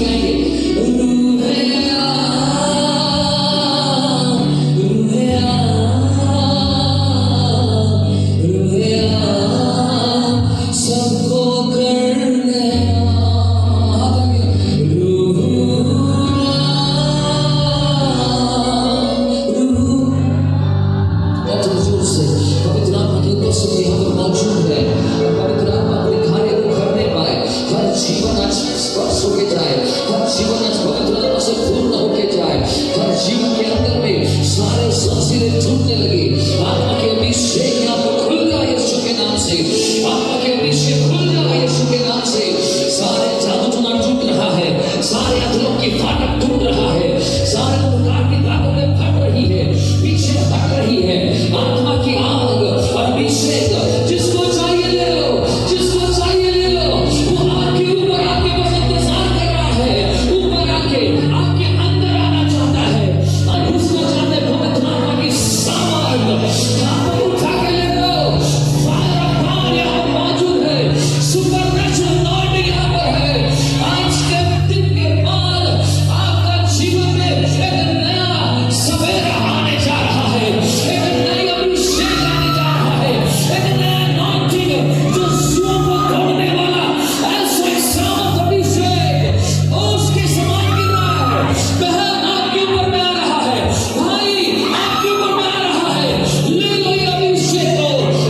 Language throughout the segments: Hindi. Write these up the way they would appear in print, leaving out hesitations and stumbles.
गाएंगे। रूहे आ, रूहे आ, रूहे आ, सबको कर लेना। पवित्र आत्मा की उपस्थिति यहाँ पर मौजूद है। पवित्र आत्मा अपने कार्य को करने पाए, हर जीवन आज स्पर्श होके जाए, हर जीवन आज पवित्र आत्मा से पूर्ण होके जाए, हर जीवन के अंदर में सारे सांसें टूटने लगी। आत्मा के अभिषेक यहाँ पर खुल जाए यीशु के नाम से, आत्मा के अभिषेक खुल जाए यीशु के नाम से। सारे जादू टोना टूट रहा है, सारे अधरों की फाटक टूट रहा है, सारे प्रकार की ताकतें फट रही है, पीछे हट रही है। आत्मा की आग और अभिषेक जिसको चाहिए ले लो, जिसको चाहिए ले लो। वो आपके ऊपर आके बस इंतजार कर रहा है, ऊपर आके आपके अंदर आना चाहता है और उसको चाहते पवित्र आत्मा की सामर्थ यहाँ पर उठा के ले लो। फायर ऑफ गॉड यहाँ पर मौजूद है, सुपरनैचुरल अनॉइंटिंग यहाँ पर है। आज के दिन के बाद आपका जीवन में एक नया सवेरा आने जा रहा है, एक नई अभिषेक आने जा रहा है, एक नया अनॉइंटिंग जो सुओं को तोड़ने वाला ऐसा एक सामर्थ अभिषेक उसके समान गिर रहा है। बहन आपके ऊपर में आ रहा है, भाई आपके ऊपर में आ रहा है। ले लो ये अभिषेक को।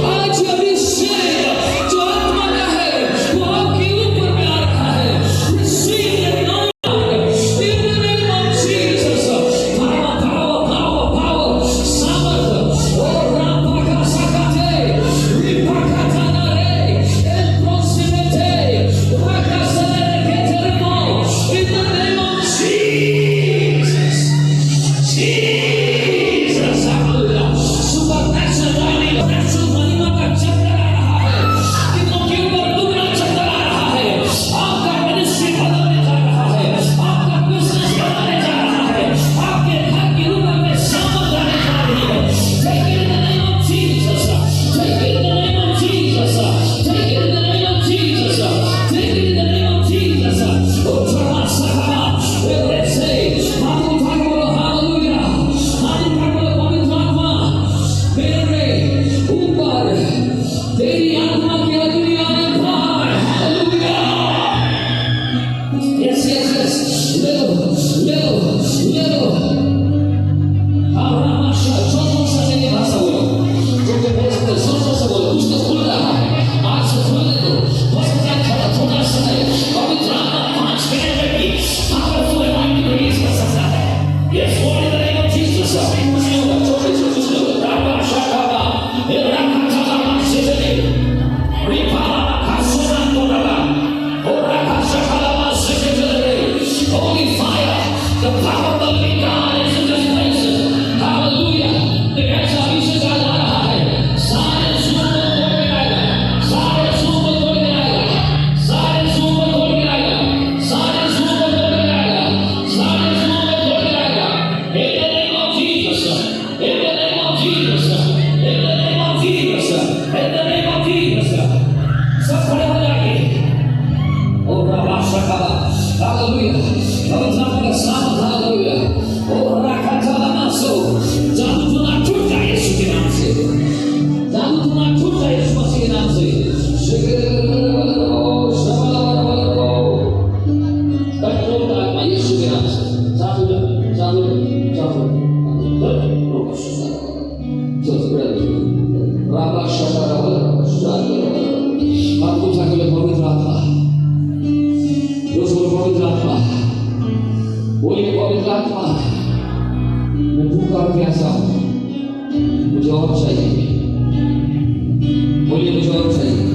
आज ये अभिषेक जो आत्मा का है वो आपके ऊपर में आ रहा है। Receive the anointing in the name of Jesus. Power, power, power, power. सामर्थ। Oh, Rapakasakate, Ripakatanare, El Prosimete, Rakasaneketeremo. In the name of Jesus. Jesus, hallelujah. Supernatural running, natural महिमा का चक्कर आ रहा है। कितनों के ऊपर दुगना चक्कर आ रहा है। आपका मिनिस्ट्री बदलने जा रहा है, आपका बिजनेस बदलने जा रहा है, आपके घर के ऊपर में सामर्थ आने जा रही है। Take it in the name of Jesus. Take it in the name of Jesus. Take it in the name of Jesus. Take it in the name of Jesus. Oh, Tramasakama. Let's say, Hallelujah. Hallelujah. Hallelujah. पवित्र आत्मा मेरे ऊपर तेरी आत्मा की अग्नि आने पाए। हालेलुया। Yes, yes, yes. ले लो, ले लो, ले लो। आरामाशा, जोर से नहीं भाषा बोलो, जो के बोल सकते जोर से बोलो। कुछ तो खुल रहा है, आज से खुलने दो। बस क्या थोड़ा समय पवित्र आत्मा 5 मिनट में भी powerful anointing release कर सकता है। Yes, Lord, in the name of Jesus. कुछ नहीं होगा, छोटे से कुछ नहीं होगा। रामाशाकाबा, राकाचाकाबा सेजने, रिपाला कासुना तोड़ाबा, और राकाचाकाबा सेजने। Holy fire, the power of the living God is in this place. Hallelujah. एक ऐसा अभिषेक आ जा रहा है, सारे सूर को तोड़ के आएगा, सारे सूर को तोड़ के आएगा, सारे सूर को तोड़ के आएगा, सारे सूर को तोड़ के आएगा, सारे सूर को तोड़ के आएगा। In the name of Jesus, in the name of Jesus, in the name of Jesus, in the name of Jesus. सब खड़े हो जाइए। Oh, Rabashakaba, hallelujah. पवित्र आत्मा का सामर्थ, hallelujah. Oh, Rakatalamanso, जादू टोना टूट जाए यीशु के नाम से, जादू टोना टूट जाए यीशु मसीह के नाम से। कंट्रोल आत्मा यीशु के नाम से। जादू जादू जादू हाथ उठा के पवित्र आत्मा, पवित्र आत्मा बोलिए, पवित्र आत्मा मैं भूखा और प्यासा हूं, मुझे और चाहिए। बोलिए, मुझे और चाहिए।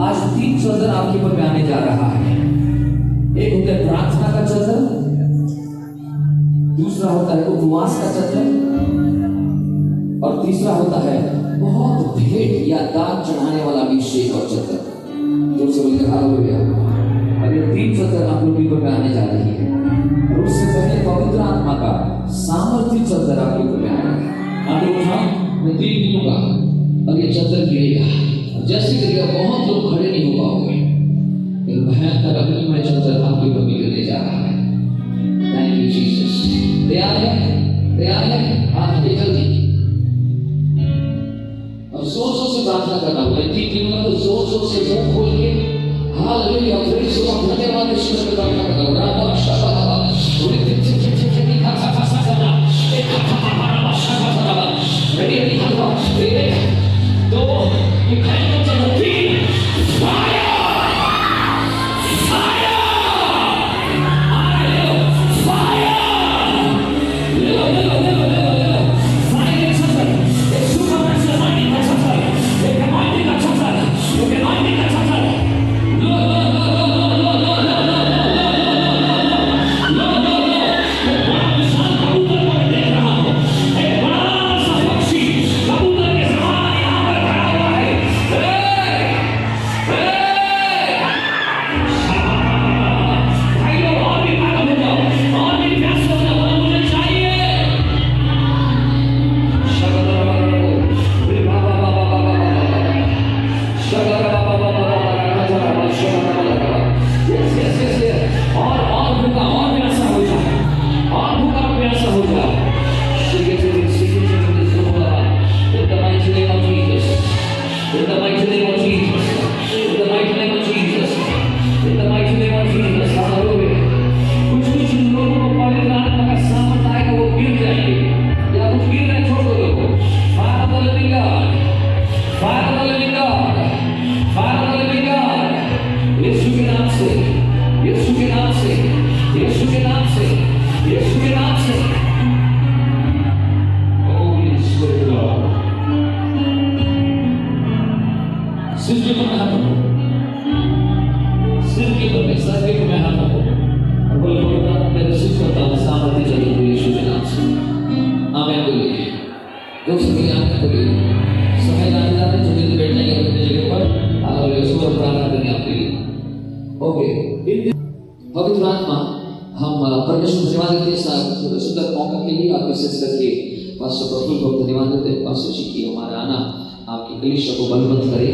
आज 3 चदर आपके ऊपर में आने जा रहा है। एक होता है प्रार्थना का चदर, दूसरा होता है उपवास का चदर, और तीसरा होता है बहुत भेंट या दान चढ़ाने वाला अभिषेक और चदर। जो से बोलते हालेलुया। अब ये 3 चदर आप लोगों के ऊपर में आने जा रही है, और उससे पहले पवित्र आत्मा का सामर्थ्य चदर आपके ऊपर में आएगा। आप लोग उठाओ, मैं 3 गिनूंगा। और ये चद्दर गिरेगा, जैसे गिरेगा बहुत लोग खड़े नहीं हो पाओगे, एक भयंकर अग्निमय चद्दर आपके ऊपर गिरने जा रहा है। Thank you Jesus. तैयार है? तैयार है? आज जल्दी और जोर से प्रार्थना करना होगा। 3 मिनट तो जोर से मुंह खोल के हालेलुया प्रेज़ गॉड धन्यवाद ईश्वर का प्रार्थना करना होगा। रामा शाबाबा रेडी रेडी हलवा तो ये खाएंगे चलो 3 फायर फायर फायर ले फायर चल ये सुपर नेचुरल माइंड का चल ये कमांडिंग का चल ये कमांडिंग का चल पवित्र आत्मा हम परमेश्वर धन्यवाद देते हैं सुंदर मौका के लिए। आप विशेष करके पास्टर प्रफुल्ल को धन्यवाद देते हैं पास्टर जी की हमारा आना आपकी कलीसिया को बलवंत करे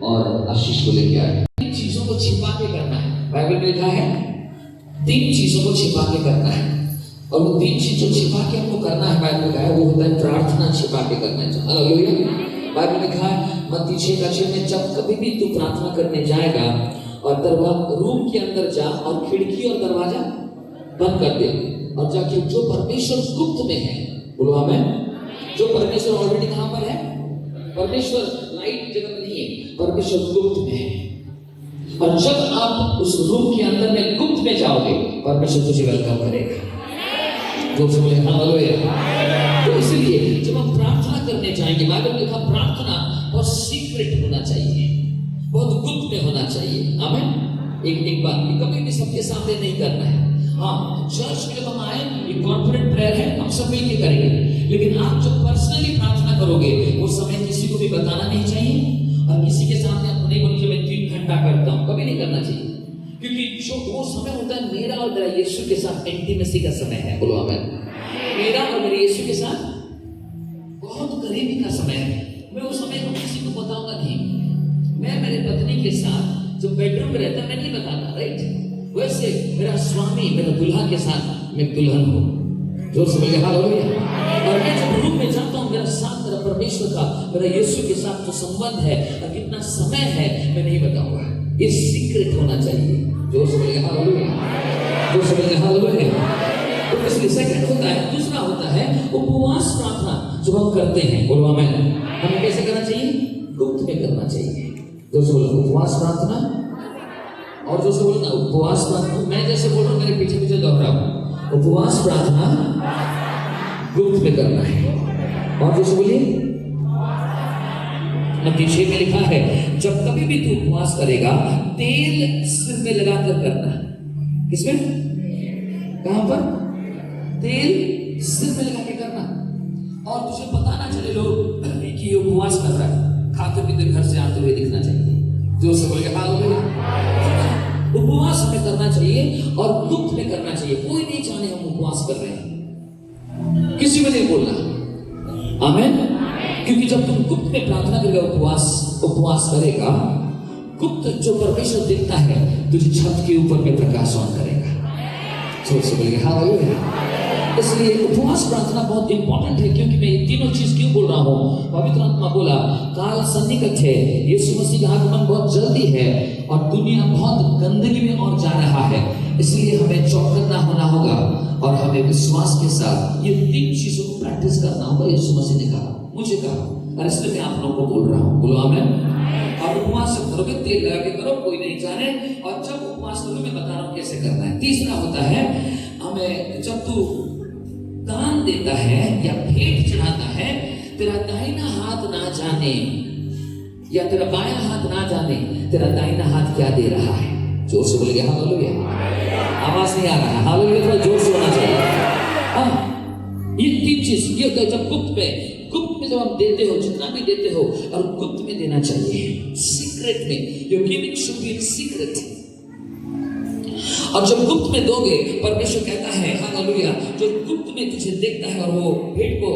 और आशीष को लेके आए। 3 चीजों को छिपा के करना है, बाइबल में लिखा है 3 चीजों को छिपा के करना है और वो 3 चीज जो छिपा के हमको करना है बाइबल में लिखा है वो होता है प्रार्थना छिपा के करना है। हालेलुया। बाइबल में लिखा है मत्ती 6:6 में जब कभी भी तू प्रार्थना करने जाएगा और रूम के अंदर जा और खिड़की और दरवाजा बंद कर दे और जाके जो परमेश्वर गुप्त में है बोलो आमीन। जो परमेश्वर ऑलरेडी कहां पर है? परमेश्वर लाइट जगह में नहीं है, परमेश्वर गुप्त में है। और जब आप उस रूम के अंदर में गुप्त में जाओगे परमेश्वर तुझे वेलकम करेगा। जो बोले हालेलुया। तो इसलिए जब हम प्रार्थना करने जाएंगे बाइबल में लिखा प्रार्थना और सीक्रेट होना चाहिए, बहुत गुप्त में होना चाहिए। आमीन। एक बात कभी भी सबके सामने नहीं करना है। हाँ, चर्च में जब हम आए ये कॉर्पोरेट प्रेयर है, हम सब मिलकर करेंगे, लेकिन आप जब पर्सनली प्रार्थना करोगे वो समय किसी को भी बताना नहीं चाहिए और किसी के सामने आप नहीं बोल के मैं 3 घंटा करता हूँ, कभी नहीं करना चाहिए। क्योंकि जो वो समय होता है मेरा और मेरा यीशु के साथ इंटीमेसी का समय है। बोलो आमीन। मेरा और मेरे यीशु के साथ बहुत करीबी का समय है। मैं उस समय को किसी को बताऊंगा नहीं। मैं मेरे पत्नी के साथ जो बेडरूम में रहता मैं नहीं बताता, राइट? वैसे मेरा स्वामी मेरा दुल्हा के साथ मैं दुल्हन हूँ। जोर से बोलिए हालेलुया। और मैं जब रूम में जाता हूँ मेरा साथ मेरा परमेश्वर का मेरा यीशु के साथ जो संबंध है और कितना समय है मैं नहीं बताऊंगा, ये सीक्रेट होना चाहिए। जोर से बोलिए हालेलुया। जोर से बोलिए हालेलुया। तो इसलिए सेकंड होता है, दूसरा होता है उपवास प्रार्थना जो हम करते हैं। बोलो आमीन। हमें कैसे करना चाहिए? गुप्त में करना चाहिए। जो से बोलो उपवास प्रार्थना और जो से बोलो ना उपवास प्रार्थना, मैं जैसे बोल रहा हूँ मेरे पीछे पीछे दोहराओ। उपवास प्रार्थना गुप्त में करना है। और जो से बोलिए मत्ती 6 में लिखा है जब कभी भी तू उपवास करेगा तेल सिर में लगाकर करना है। किसमें? कहां पर? तेल सिर में लगा के करना और तुझे पता ना चले लोग कि ये उपवास कर रहा है, खाते पीते घर से आते हुए दिखना चाहिए। जो से बोलेगा हालेलुया। उपवास हमें करना चाहिए और गुप्त में करना चाहिए। कोई नहीं जाने हम उपवास कर रहे हैं, किसी को नहीं बोलना। आमीन। क्योंकि जब तुम गुप्त में प्रार्थना करेगा, उपवास करेगा, गुप्त जो परमेश्वर देखता है तुझे छत के ऊपर में प्रकाश ऑन करेगा। जोर से बोलिए हालेलुया। इसलिए उपवास प्रार्थना बहुत इंपॉर्टेंट है, क्योंकि मैं ये तीनों चीज क्यों बोल रहा हूँ। पवित्र आत्मा बोला काल सन्निकट है, यीशु मसीह का आगमन बहुत जल्दी है और दुनिया बहुत गंदगी में और जा रहा है। इसलिए हमें चौकन्ना होना होगा और हमें विश्वास के साथ ये तीन चीजों को प्रैक्टिस करना होगा। यीशु मसीह ने कहा, मुझे कहा, और इसलिए मैं आप लोगों को बोल रहा हूँ, बोलो आमीन। और उपवास करोगे, तेल लगा के करो, कोई नहीं जाने। और जब उपवास करोगे, मैं बता रहा हूँ कैसे करना है। तीसरा होता है, हमें जब तू दान देता है या भेंट चढ़ाता है, तेरा दाहिना हाथ ना जाने या तेरा बायां हाथ ना जाने तेरा दाहिना हाथ क्या दे रहा है। जोर से बोलेंगे हालेलुया। आवाज नहीं आ रहा है, हालेलुया थोड़ा जोर से होना चाहिए। ये तीन चीज ये होता है जब गुप्त में जब आप देते हो, जितना भी देते हो, और गुप्त में देना चाहिए, सीक्रेट में। Your giving should be in secret. और जब गुप्त में दोगे, परमेश्वर कहता है हालेलुया, जो गुप्त में तुझे देखता है और वो भेंट को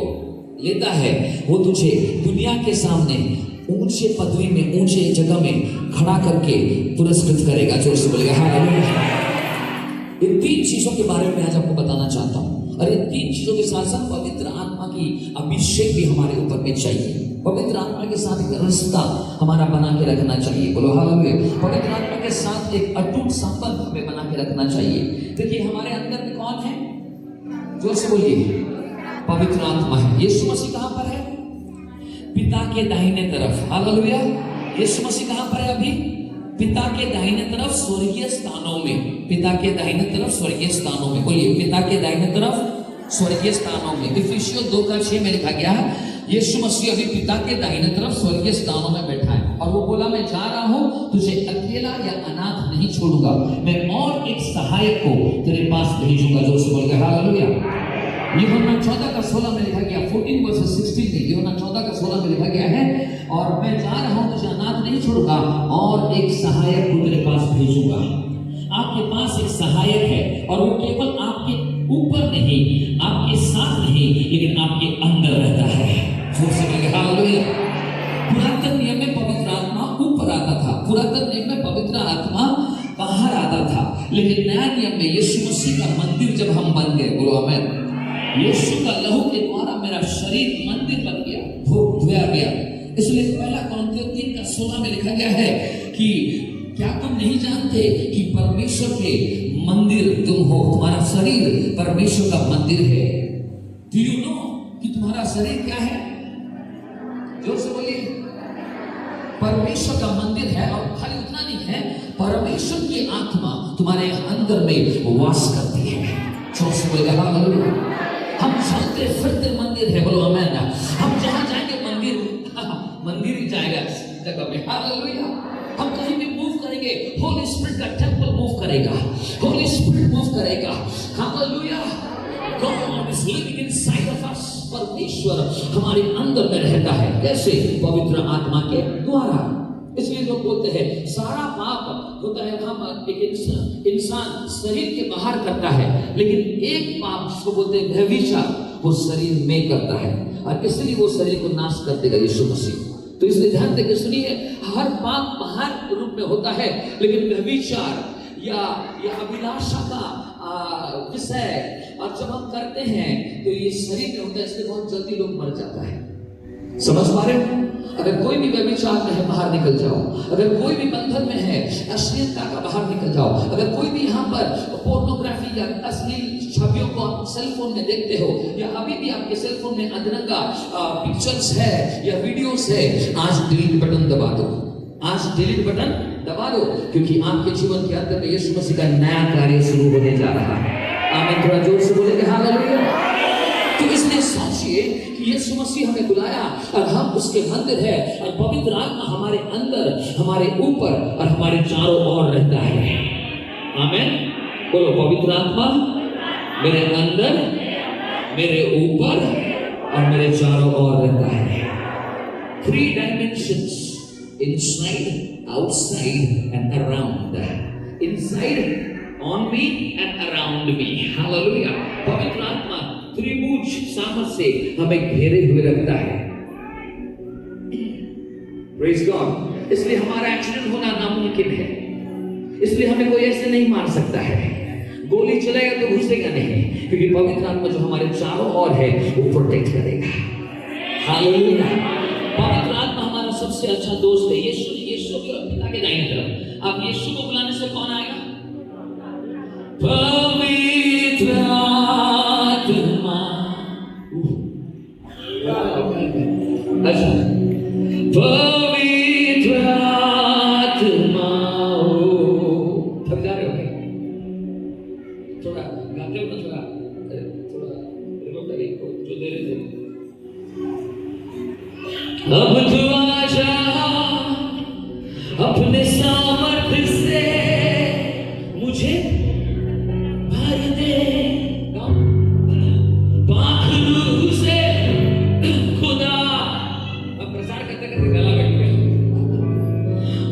लेता है, वो तुझे दुनिया के सामने ऊंचे पदवी में, ऊंचे जगह में खड़ा करके पुरस्कृत करेगा। जोर से बोलेगा हालेलुया। ये तीन चीजों के बारे में आज आपको बताना चाहता हूं। और ये तीन चीजों के साथ साथ पवित्र आत्मा की अभिषेक भी हमारे ऊपर में चाहिए। पवित्र आत्मा के साथ एक रिश्ता हमारा बना के रखना चाहिए। बोलो हालेलुया। पवित्र आत्मा के साथ एक अटूट संबंध हमें बना के रखना चाहिए। देखिए हमारे अंदर में कौन है? जोर से बोलिए, पवित्र आत्मा है। यीशु मसीह कहां पर है? पिता के दाहिने तरफ। हालेलुया। यीशु मसीह कहां पर है अभी? पिता के दाहिने तरफ स्वर्गीय स्थानों में। पिता के दाहिने तरफ स्वर्गीय स्थानों में। बोलिए, पिता के दाहिने तरफ स्वर्गीय स्थानों में। इफिसियों 2:6 में लिखा गया है, यीशु मसीह अभी पिता के दाहिने तरफ स्वर्गीय स्थानों में बैठा है और वो बोला, मैं जा रहा हूं, तुझे अकेला या अनाथ नहीं छोड़ूंगा, मैं और एक सहायक को तेरे पास भेजूंगा। जोर से बोल के हालेलुया। यूहन्ना 14:16 में लिखा गया, 14:16 में, यूहन्ना 14:16 में लिखा गया है, और मैं जा रहा हूं, तुझे अनाथ नहीं छोड़ूंगा और एक सहायक को तेरे पास भेजूंगा। आपके पास एक सहायक है और वो केवल आपके ऊपर नहीं, आपके साथ नहीं, लेकिन आपके अंदर रहता है। हालेलुया। पुरातन नियम में पवित्र आत्मा ऊपर आता था, पुरातन नियम में पवित्र आत्मा बाहर आता था, लेकिन नया नियम में यीशु मसीह का मंदिर जब हम बन गए, बोलो आमीन, यीशु का लहू के द्वारा मेरा शरीर मंदिर बन गया, धोया गया। इसलिए पहला कोरिन्थियों 3:16 में लिखा गया है कि क्या तुम नहीं जानते कि परमेश्वर के मंदिर तुम हो, तुम्हारा शरीर परमेश्वर का मंदिर है। डू यू नो कि तुम्हारा शरीर क्या है? जोर से बोलिए, परमेश्वर का मंदिर है। और खाली उतना नहीं है, परमेश्वर की आत्मा तुम्हारे अंदर में वास करती है। जोर से बोलिए हालेलुया। हम चलते फिरते मंदिर है, बोलो आमीन। हम जहां जाएंगे मंदिर ही जाएगा जगह में। हालेलुया। हम कहीं भी मूव करेंगे, होली स्पिरिट का टेंपल मूव करेगा, होली स्पिरिट मूव करेगा। Hallelujah. God is living inside of us. परमेश्वर हमारे अंदर में रहता है। कैसे? पवित्र आत्मा के द्वारा। इसलिए लोग बोलते हैं सारा पाप होता है हम एक इंसान शरीर के बाहर करता है, लेकिन एक पाप जिसको बोलते हैं व्यभिचार, वो शरीर में करता है और इसलिए वो शरीर को नाश कर देगा यीशु मसीह। तो इसलिए ध्यान देकर सुनिए, हर पाप बाहर रूप में होता है, लेकिन व्यभिचार या अभिलाषा का विषय और जब हम करते हैं तो ये शरीर में होता है, इसलिए बहुत जल्दी लोग मर जाता है। समझ पा रहे हो? अगर कोई भी व्यभिचार में है, बाहर निकल जाओ। अगर कोई भी बंधन में है, अश्लीलता का, बाहर निकल जाओ। अगर कोई भी यहाँ पर पोर्नोग्राफी या अश्लील छवियों को आप सेल फोन में देखते हो, या अभी भी आपके सेल फोन में अधरंगा पिक्चर्स है या वीडियोस है, आज डिलीट बटन दबा दो। आज डिलीट बटन दबा दो, क्योंकि आपके जीवन के अंदर में यीशु मसीह का नया कार्य शुरू होने जा रहा है। आमीन। थोड़ा जोर से बोलेंगे हालेलुया। तो इसलिए सोचिए कि यीशु मसीह हमें बुलाया और हम उसके मंदिर है, और पवित्र आत्मा हमारे अंदर, हमारे ऊपर और हमारे चारों ओर रहता है। आमीन। बोलो, पवित्र आत्मा मेरे अंदर, मेरे ऊपर और मेरे चारों ओर रहता है। 3 dimensions, inside, outside and around. Inside, on me and around me. Hallelujah. पवित्र आत्मा त्रिभुज सामर्थ से हमें घेरे हुए रखता है। Praise God. इसलिए हमारा एक्सीडेंट होना नामुमकिन है, इसलिए हमें कोई ऐसे नहीं मार सकता है। गोली चलेगा तो घुसेगा नहीं, क्योंकि पवित्र आत्मा जो हमारे चारों ओर है वो प्रोटेक्ट करेगा। हालेलुया। पवित्र आत्मा हमारा सबसे अच्छा दोस्त है। यीशु के पिता के दाहिने तरफ आप यीशु को बुलाने से कौन आएगा? पवित्र आत्मा। अच्छा, पवित्र आत्मा। थक जा रहे हो क्या? थोड़ा गाते हो ना, थोड़ा रिमोट लगे जो दे रहे थे। अब तू आजा अपने सामर्थ्य से मुझे भर दे, पाखरू से खुदा। अब प्रचार करते करते गला बैठ गया।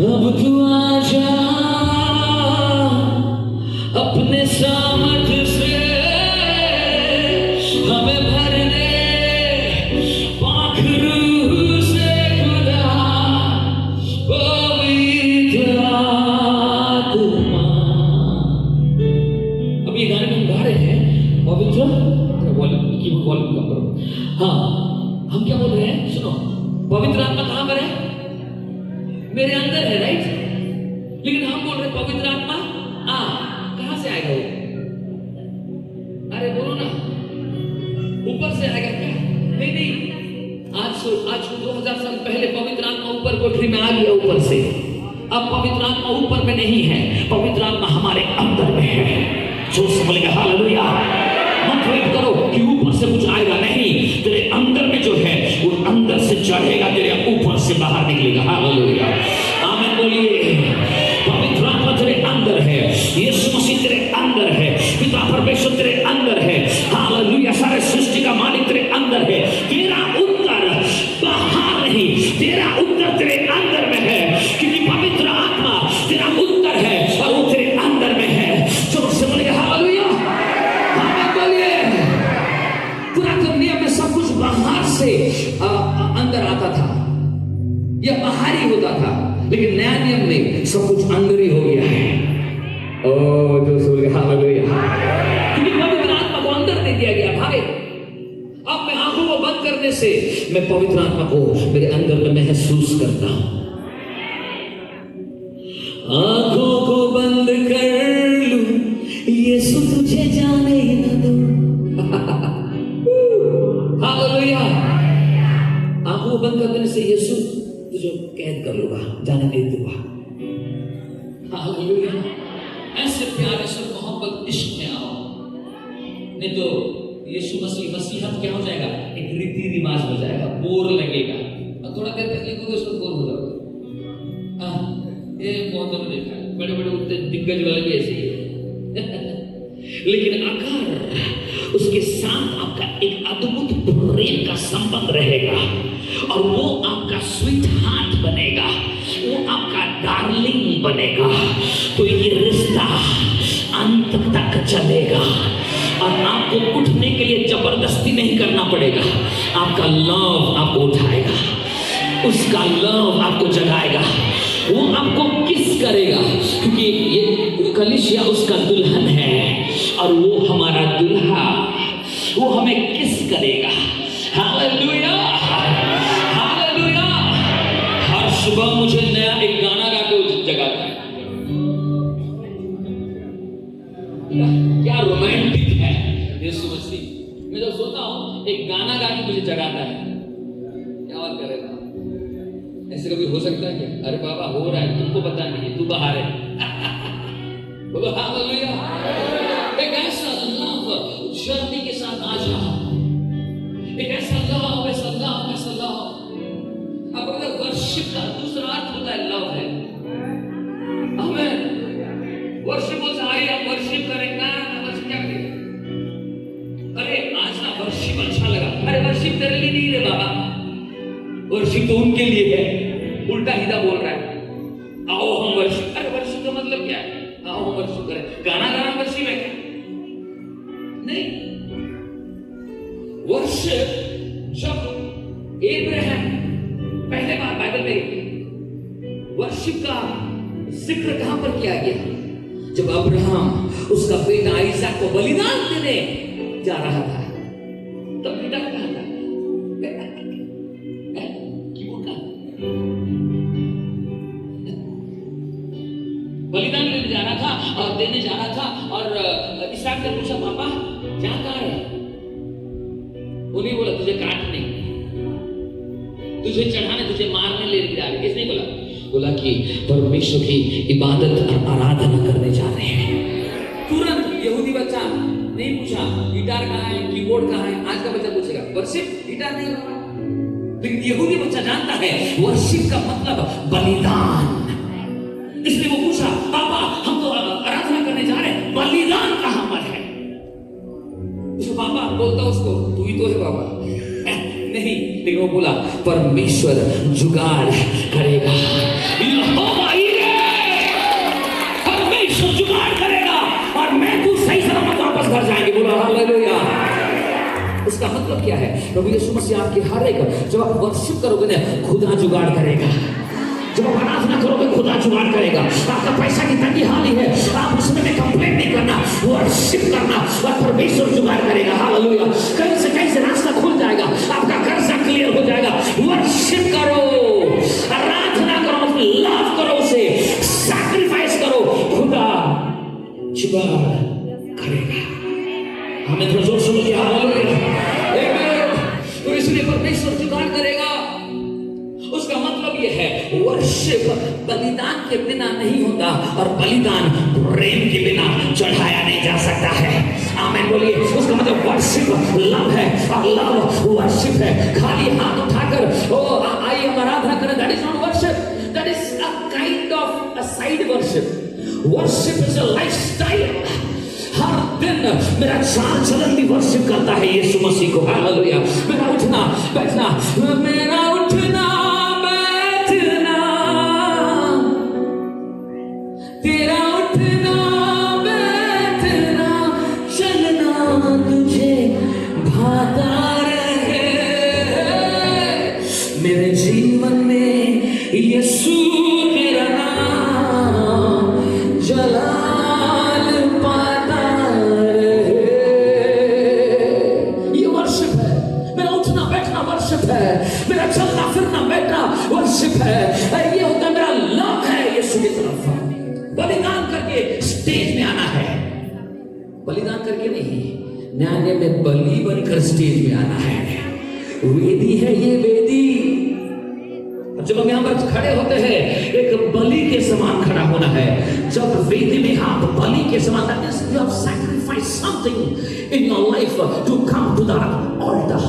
अब तू आजा अपने सामर्थ्य से हमें भर दे, पाखरू से खुदा, पवित्र आत्मा। अब ये गाने में हम गा रहे हैं पवित्र, वॉल्यूम कम करो। हाँ, हम क्या बोल रहे हैं? सुनो, पवित्र आत्मा कहाँ पर है? मेरे अंदर है, राइट? लेकिन हम बोल रहे हैं पवित्र आत्मा कहां से आएगा वो? अरे बोलो ना, ऊपर से आएगा क्या? नहीं, आज 2000 साल पहले पवित्र आत्मा ऊपर कोठरी में आ गया ऊपर से। अब पवित्र आत्मा ऊपर में नहीं है, पवित्र आत्मा हमारे अंदर में है। जो बोलेगा हालेलुया। मत वेट करो कि ऊपर से कुछ आएगा, नहीं, तेरे अंदर में जो है वो अंदर से चढ़ेगा, तेरे ऊपर से बाहर निकलेगा। हालेलुया, आमीन बोलिए। पवित्र आत्मा तेरे अंदर है, यीशु मसीह तेरे अंदर है, पिता परमेश्वर तेरे अंदर है। हालेलुया, सारे सृष्टि का मालिक तेरे अंदर है। तेरा उत्तर बाहर नहीं, तेरा उत्तर तेरे अंदर में है, क्योंकि पवित्र आत्मा तेरा उत्तर है और वो तेरे अंदर में है। जोर से बोलिए हालेलुया, आमीन बोलिए। पुरातन नियम में सब कुछ बाहर से अंदर आता था या बाहरी होता था, लेकिन नया नियम में सब कुछ अंदर ही हो गया है। ओ जो बोलिए हालेलुया, क्योंकि पवित्र आत्मा को अंदर दे दिया गया। भाई अब मैं आंखों को बंद करने से मैं पवित्र आत्मा को मेरे अंदर में महसूस करता हूं। आंखों को बंद कर लूं, यीशु तुझे जाने न दूं। हालेलुया। आंखों को बंद कर देने से यीशु तुझे कैद कर लूंगा, जाने नहीं दूंगा। हालेलुया। ऐसे प्यारे से मोहब्बत इश्क में आओ, नहीं तो यीशु मसीह मसीहत क्या हो जाएगा? एक रीति रिवाज हो जाएगा, बोर लगेगा और थोड़ा देर तक लिखोगे उसको बोर हो जाओगे। ये बहुतों ने देखा है, बड़े बड़े उतने दिग्गज वाले भी ऐसे ही है। लेकिन अगर उसके साथ आपका एक अद्भुत प्रेम का संबंध रहेगा और वो आपका स्वीट हार्ट बनेगा, वो आपका डार्लिंग बनेगा, तो ये रिश्ता अंत तक चलेगा और आपको उठने के लिए जबरदस्ती नहीं करना पड़ेगा। आपका लव आपको उठाएगा, उसका लव आपको जगाएगा, वो आपको किस करेगा, क्योंकि ये कलीसिया उसका दुल्हन है और वो हमारा दुल्हा, वो हमें किस करेगा। Hallelujah, hallelujah. हर सुबह मुझे नया एक गाना गा के जगाता है। क्या रोमांटिक है यीशु मसीह। मैं जब सोता हूँ एक गाना गा के मुझे जगाता है। क्या बात करेगा, ऐसे कभी हो सकता है क्या? अरे बाबा हो रहा है, तुमको पता नहीं है, तू बाहर है। बोलो हालेलुया। एक ऐसा लव जर्नी के साथ आ जाओ, एक ऐसा लव, ऐसा लव, ऐसा लव। अब अगर वर्शिप का दूसरा अर्थ होता है लव है, हमें वर्शिप बोलते आइए हम वर्शिप करेंगे, वर्शिप क्या करेंगे? अरे आज ना वर्शिप अच्छा लगा, अरे वर्शिप तेरे लिए नहीं रे बाबा, वर्शिप तो उनके लिए है। उल्टा सीधा बोल रहा है, आओ हम वर्शिप। अरे वर्शिप का मतलब क्या है? आओ हम वर्शिप करें। गाना गाना वर्शिप है क्या? नहीं। वर्शिप जब अब्राहम पहले बार बाइबल में वर्शिप का जिक्र कहां पर किया गया? जब अब्राहम उसका बेटा आइजक को बलिदान देने जा रहा था, तब बेटा कहा था बलिदान लेने जा रहा था और देने जा रहा था। और इसहाक ने पूछा, पापा जा कहां है? उन्हें बोला, तुझे काटने, तुझे चढ़ाने, तुझे मारने लेके जा रहे। किसने बोला? बोला कि परमेश्वर की इबादत और आराधना करने जा रहे हैं। तुरंत यहूदी बच्चा नहीं पूछा गिटार कहाँ है, कीबोर्ड कहाँ है। आज का बच्चा पूछेगा वर्शिप, गिटार नहीं होगा। लेकिन यहूदी बच्चा जानता है वर्शिप का मतलब बलिदान। इसलिए वो पूछा, पापा हम तो आराधना करने जा रहे हैं, बलिदान कहाँ पर है? उसको पापा बोलता, उसको तू ही तो है बाबा। नहीं, लेकिन वो बोला परमेश्वर जुगाड़ करेगा। परमेश्वर जुगाड़ करेगा और मैं तू सही सलामत वापस घर जाएंगे। बोला हालेलुया। उसका मतलब क्या है? प्रभु यीशु मसीह आपकी हर एक, जब आप वर्शिप करोगे ना, खुदा जुगाड़ करेगा। जब आप आराधना करोगे, खुदा जुगाड़ करेगा। आपका पैसा की तंगी हाली है, आप उसमें कंप्लेंट नहीं करना, वर्शिप करना और परमेश्वर जुगाड़ करेगा। हालेलुया। कहीं से रास्ता खुल जाएगा, आपका कर्जा क्लियर हो जाएगा। वर्शिप करो, आराधना करो, लव करो, उसे सैक्रिफाइस करो, खुदा जुगाड़ करेगा। हमें थोड़ा जोर से बोलिए हालेलुया। तो इसलिए परमेश्वर जुगाड़ करेगा। उसका मतलब यह है वर्शिप बलिदान के बिना नहीं होता और बलिदान प्रेम के बिना चढ़ाया नहीं जा सकता है। आमीन बोलिए। उसका मतलब वर्शिप लव है और लव वर्शिप है। खाली हाथ उठाकर ओ आइए हम आराधना करें, that is not worship, that is a kind of a side worship. Worship is a lifestyle. हर दिन मेरा चाल चलन भी वर्शिप करता है यीशु मसीह को। हालेलुया। मेरा उठना बैठना, मेरा उठना बैठना, तेरा उठना बैठना चलना तुझे भाता रहे। मेरे जीवन में यीशु तेरा नाम जलाल पाता रहे। ये वर्शिप है। मेरा उठना बैठना वर्शिप है। मेरा चलना फिरना बैठना वर्शिप है। ये होता मेरा लव है यीशु की तरफ। बलिदान करके स्टेज में आना है, बलिदान करके नहीं, न्याय में बलि बनकर स्टेज में आना है। वेदी है ये वेदी। जब हम यहाँ पर खड़े होते हैं, एक बलि के समान खड़ा होना है। जब वेदी में आप बलि के समान, that means you have sacrificed something in your life to come to that altar.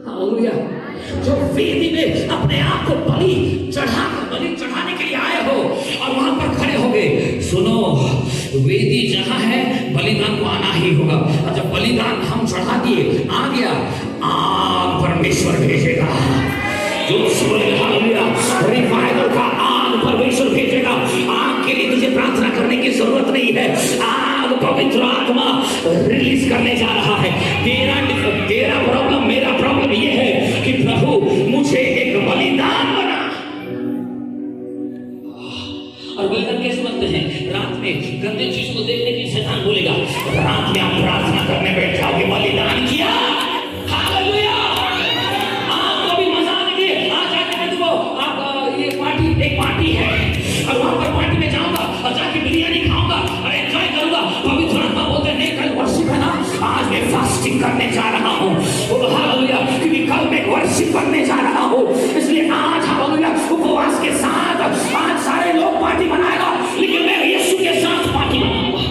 Hallelujah. जो वेदी में अपने आप को बलि चढ़ाने के लिए आए हो और वहां पर खड़े हो गए। सुनो, वेदी जहां है बलिदान को आना ही होगा। और जब बलिदान हम चढ़ा दिए, आ गया, आग परमेश्वर भेजेगा। जो हालेलुया, रिवाइवल का आग परमेश्वर भेजेगा। आग के लिए तुझे प्रार्थना करने की जरूरत नहीं है। आग पवित्र आत्मा रिलीज करने जा रहा है। तेरा प्रॉब्लम, मेरा प्रॉब्लम ये है कि प्रभु मुझे एक बलिदान बना। और बलिदान कैसे बनते हैं? रात में गंदे चीजों को देखने की शैतान बोलेगा, रात में आप प्रार्थना करने बैठ जाओगे, बलिदान किया। हालेलुया। आपको भी मजा आने आ जाके मैं तुमको आप ये पार्टी है और वहां पर पार्टी में जाऊंगा और जाके बिरयानी खाऊंगा और एंजॉय करूंगा। पवित्र आत्मा बोलते नहीं, कल वर्शिप है ना, आज मैं फास्टिंग करने जा रहा हूँ। हालेलुया। क्योंकि कल मैं वर्शिप करने जा रहा हूँ, इसलिए आज हालेलुया उपवास के साथ आज सारे लोग पार्टी मनाएगा, लेकिन मैं यीशु के साथ पार्टी मनाऊंगा।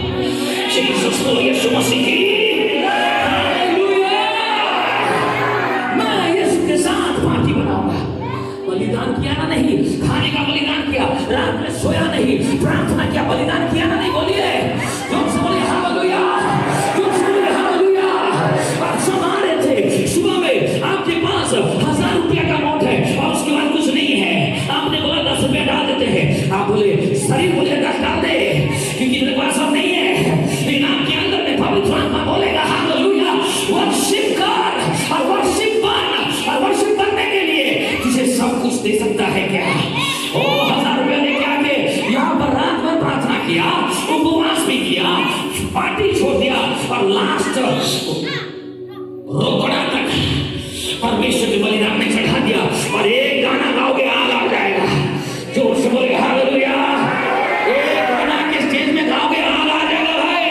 जीसस को यीशु मसीह की बलिदान किया ना नहीं, खाने का बलिदान किया, रात में सोया नहीं, प्रार्थना किया, बलिदान किया ना नहीं। बोलिए जोर से, बोलिए हालेलुया, जोर से बोलिए हालेलुया। आप सब आ रहे थे सुबह में, आपके पास 1000 रुपया का नोट है और उसके बाद कुछ नहीं है। आपने बोला 10 रुपया डाल देते हैं। आप बोले शरीर बोले 10 डाल दे, क्योंकि मेरे पास अब नहीं है। लेकिन आपके अंदर में पवित्र आत्मा बोलेगा हालेलुया, वर्शिप कर और वर्शिप बन। और वर्शिप बनने के लिए तुझे सब कुछ दे सकता है क्या? ओ पार्टी छोड़ दिया और लास्ट रोकड़ा तक परमेश्वर के बलिदान में चढ़ा दिया और एक गाना गाओगे आग आ जाएगा। जोर से बोले हालेलुया। एक गाना के स्टेज में गाओगे आग आ जाएगा भाई,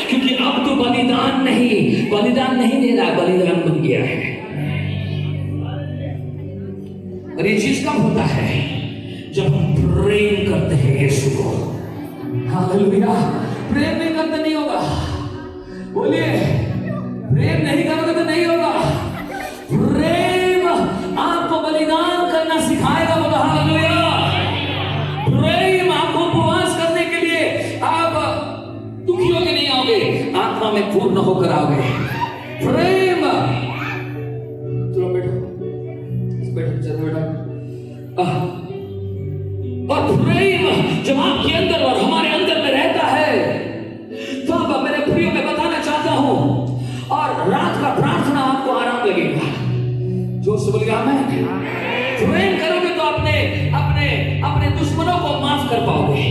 क्योंकि अब तो बलिदान नहीं दे रहा है, बलिदान बन गया है। और ये चीज कब होता है? जब हम प्रेम करते हैं यीशु को। हालेलुया। प्रेम नहीं करते नहीं होगा। बोलिए, प्रेम नहीं करोगे तो नहीं होगा। प्रेम आपको बलिदान करना सिखाएगा। बोलो हालेलुया। प्रेम आपको उपवास करने के लिए, आप दुखी होकर नहीं आओगे, आत्मा में पूर्ण होकर आओगे। प्रेम, चलो बैठो चलो बैठो। और प्रेम जब आपके अंदर और हमारे अंदर में रहता है, तो अब मेरे प्रियो में बताना चाहता हूं, और रात का प्रार्थना आपको आराम लगेगा। जोर से बोलिए आमीन। प्रेम करोगे तो अपने अपने अपने दुश्मनों को माफ कर पाओगे।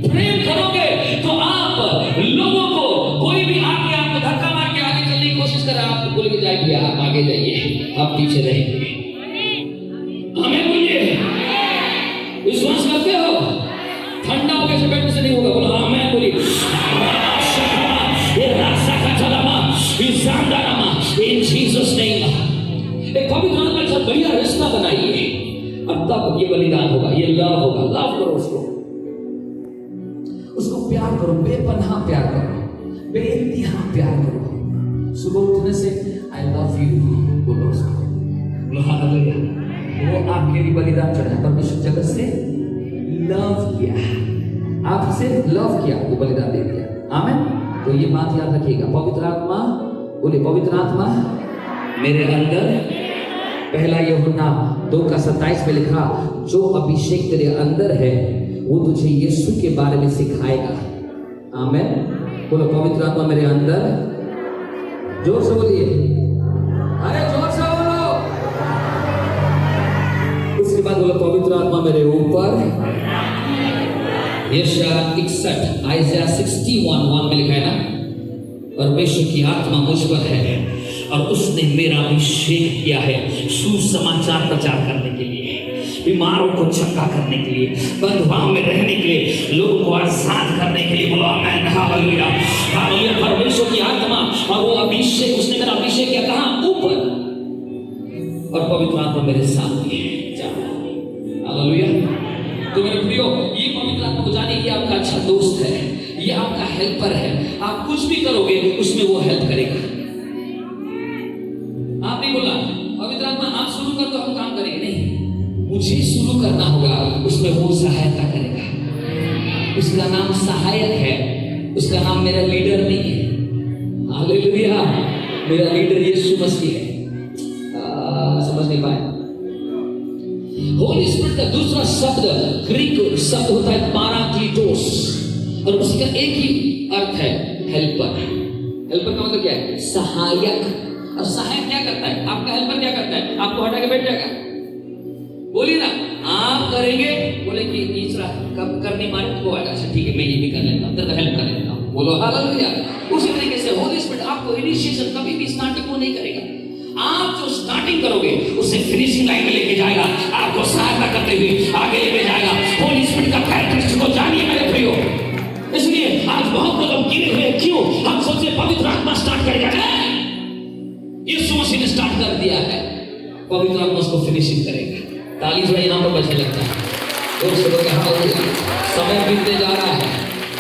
प्रेम करोगे तो आप लोगों को, कोई भी आके आपको धक्का मार के आगे चलने की कोशिश करे, आप बोलेंगे जाइए, आप आगे जाइए, आप पीछे रहेंगे। हमें बोलिए, विश्वास करते हो? ठंडा हो गया बैठने से नहीं होगा। बोलो आमीन। बोलिए इन जीसस नेम। एक पवित्र आत्मा के साथ बढ़िया रिश्ता बनाइए, और तब ये बलिदान होगा, ये लव होगा। लव करो उसको प्यार करो, बेपनाह प्यार करो, बेइंतहा प्यार करो। सुबह उठने से आई लव यू बोलो उसको। हालेलुया। वो आपके लिए बलिदान चढ़ाया। परमेश्वर जगत से लव किया, आपसे लव किया, वो बलिदान दे दिया। आमीन। तो ये बात याद रखिएगा। पवित्र आत्मा, बोले पवित्र आत्मा मेरे अंदर। पहला यूहन्ना 2:27 में लिखा, जो अभिषेक तेरे अंदर है वो तुझे यीशु के बारे में सिखाएगा। आमीन। बोलो पवित्र आत्मा मेरे अंदर। जोर से बोलिए, अरे जोर से बोलो। उसके बाद बोलो पवित्र आत्मा मेरे ऊपर। यशाया 61 आइज़ाया 61:1 में लिखा है ना, परमेश्वर की आत्मा मुझ पर है और उसने मेरा अभिषेक किया है सुसमाचार प्रचार करने के लिए, बीमारों को चंगा करने के लिए, बंधुआओं में रहने के लिए, लोगों को आजाद करने के लिए। बोलो आमीन। हालेलुया। हालेलुया। परमेश्वर की आत्मा और वो अभिषेक, उसने मेरा अभिषेक किया कहाँ? ऊपर। और पवित्र आत्मा मेरे साथ है। हालेलुया। तो मेरे प्रियो, ये पवित्र आत्मा को जाने की आपका अच्छा दोस्त है, ये आपका हेल्पर है। आप कुछ भी करोगे उसमें वो हेल्प करेगा। आप नहीं बोला पवित्र आत्मा आप शुरू कर दो हम काम करेंगे, नहीं, मुझे शुरू करना होगा, उसमें वो सहायता करेगा। उसका नाम सहायक है, उसका नाम मेरा लीडर नहीं है। हालेलुया। मेरा लीडर यीशु मसीह है। समझ नहीं पाए? होली स्पिरिट का दूसरा शब्द ग्रीक शब्द होता है पाराक्लीटोस, और उसी का एक ही अर्थ है हेल्पर। हेल्पर का मतलब क्या है? सहायक। और सहायक क्या करता है? आपका हेल्पर क्या करता है? आपको हटा के बैठ जाएगा। बोलिए ना, आप करेंगे, बोले कि तीसरा कब करने मारे तो आएगा, अच्छा ठीक है मैं ये भी कर लेता हूँ, तेरा हेल्प कर लेता हूँ। बोलो हालेलुया। उसी तरीके से होली स्पिरिट आपको इनिशिएशन कभी भी स्टार्टिंग को नहीं करेगा। आप जो स्टार्टिंग करोगे उसे फिनिशिंग लाइन में लेके जाएगा, आपको सहायता करते हुए आगे लेके जाएगा। होली स्पिरिट का कैरेक्टरिस्टिक को जानिए मेरे प्रियो। इसलिए आज बहुत लोग हम गिरे हुए, क्यों? हम सोचे पवित्र आत्मा स्टार्ट करेगा, यीशु मसीह ने स्टार्ट कर दिया है, पवित्र आत्मा उसको फिनिशिंग करेगा। ताली थोड़ा यहाँ पर बचने लगता है। तो सब कहा हो गया, समय बीतते जा रहा है,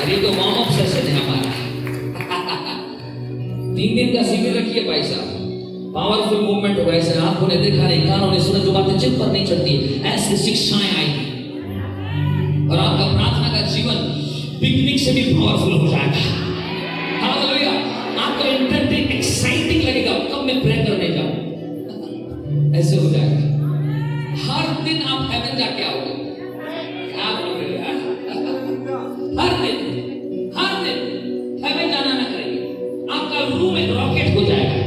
अरे तो वार्म अप सेशन है हमारा। 3 दिन का शिविर रखिए भाई साहब, पावरफुल मूवमेंट होगा। ऐसे आंखों ने देखा नहीं, कानों ने सुना, जो बातें चित्त पर नहीं चढ़ती, ऐसी शिक्षाएं आएंगी और आपका प्रार्थना का जीवन पिकनिक से भी पावरफुल हो जाएगा। हालेलुया। आपका इंटरेस्टिंग एक्साइटिंग लगेगा, कब मैं प्रे करने जाऊं, ऐसे हो जाएगा। हर दिन आप हेवन जाके आओगे। क्या बोलोगे यार? हर दिन हेवन जाना ना करेंगे, आपका रूम एक रॉकेट हो जाएगा।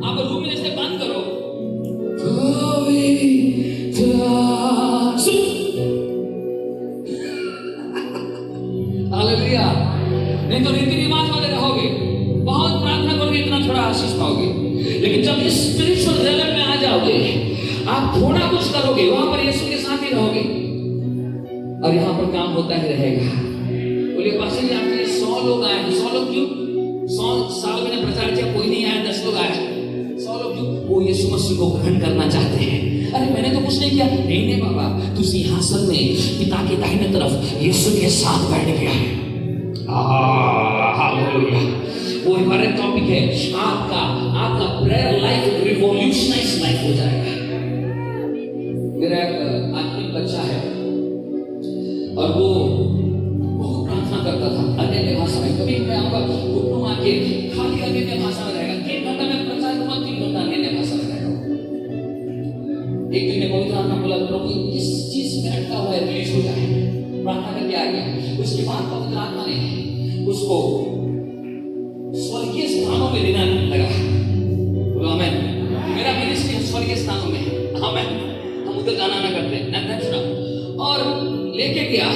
आप रूम में जैसे बंद करो, आप थोड़ा कुछ करोगे, वहां पर यीशु के साथ ही रहोगे और यहाँ पर काम होता ही रहेगा। बोलिए पास्टर जी आपके 100 लोग आए, 100 लोग क्यों? 100 साल मैंने प्रचार किया, कोई नहीं आया, 10 लोग आए, 100 लोग क्यों? वो यीशु मसीह को ग्रहण करना चाहते हैं। अरे मैंने तो कुछ नहीं किया। नहीं बाबा, तू सिंहासन में पिता के दाहिने तरफ यीशु के साथ बैठ गया है। हालेलुया। वो हमारा टॉपिक है, आपका प्रेयर लाइफ रिवॉल्यूशनाइज लाइफ हो जाएगा। मेरा एक आत्मिक बच्चा है और वो बहुत प्रार्थना करता था अन्य भाषा में। कभी मैं आऊंगा घुटनों मार के खाली अन्य भाषा में रहेगा, 1 घंटा में प्रचार करूंगा, 3 घंटा अन्य भाषा में रहेगा। एक दिन में पवित्र आत्मा बोला, प्रभु किस चीज में अटका हुआ है, रिलीज हो जाए। प्रार्थना करके आ गया। उसके बाद पवित्र आत्मा ने उसको स्वर्गीय स्थानों में लेना लगा। बोलो आमेन। मेरा मिनिस्ट्री स्वर्गीय स्थानों में है। आमेन। हम उधर जाना ना करते हैं और लेके गया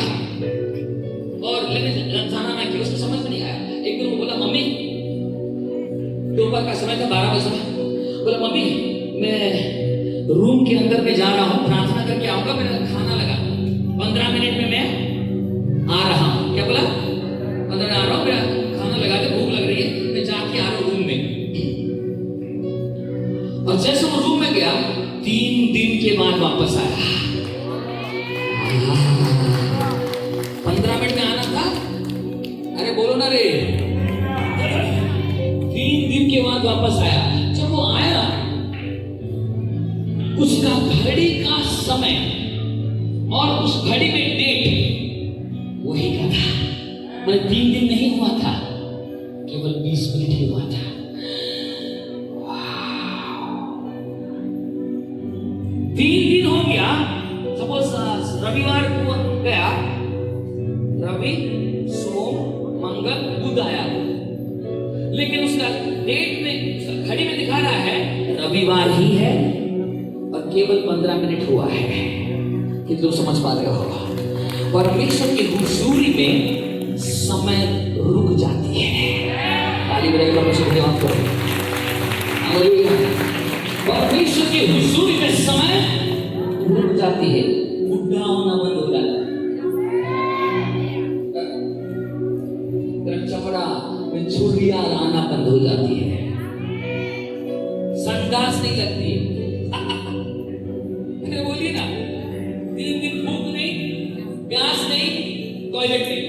और लेने जाना ना किया, उसको समझ में नहीं आया। एक दिन वो बोला, मम्मी, दोपहर का समय था, 12 बजे। बोला मम्मी मैं रूम के अंदर में जा रहा हूँ, प्रार्थना करके आऊंगा, मेरा खाना लगा, 15 मिनट में मैं आ रहा हूँ। क्या बोला? 15 मिनट आ रहा हूँ, मेरा खाना लगा के भूख लग रही है, मैं जाके आ रहा हूँ रूम में। और जैसे वो रूम में गया, 3 दिन के बाद वापस आया। 15 मिनट में आना था, अरे बोलो ना रे। 3 दिन के बाद वापस आया। जब वो आया, उसका घड़ी का समय और उस घड़ी में डेट वही का था। मतलब 3 दिन नहीं हुआ था, केवल 20 मिनट ही हुआ था। 3 दिन हो गया। सपोज रविवार को गया, रवि सोम मंगल बुध आया, लेकिन उसका डेट में घड़ी में दिखा रहा है रविवार ही है और केवल 15 मिनट हुआ है। कितने लोग समझ पा रहे हो? परमेश्वर की हुजूरी में समय रुक जाती है। ताली बजाइए परमेश्वर को धन्यवाद करो। हालेलुया। परमेश्वर की हुजूरी में समय रुक जाती है, बुढ़ा होना बंद हो जाता है, चमड़ा में झुर्रियां लाना बंद हो जाती है, संडास नहीं लगती है। बोलिए ना, 3 दिन भूख नहीं, प्यास नहीं, टॉयलेट नहीं,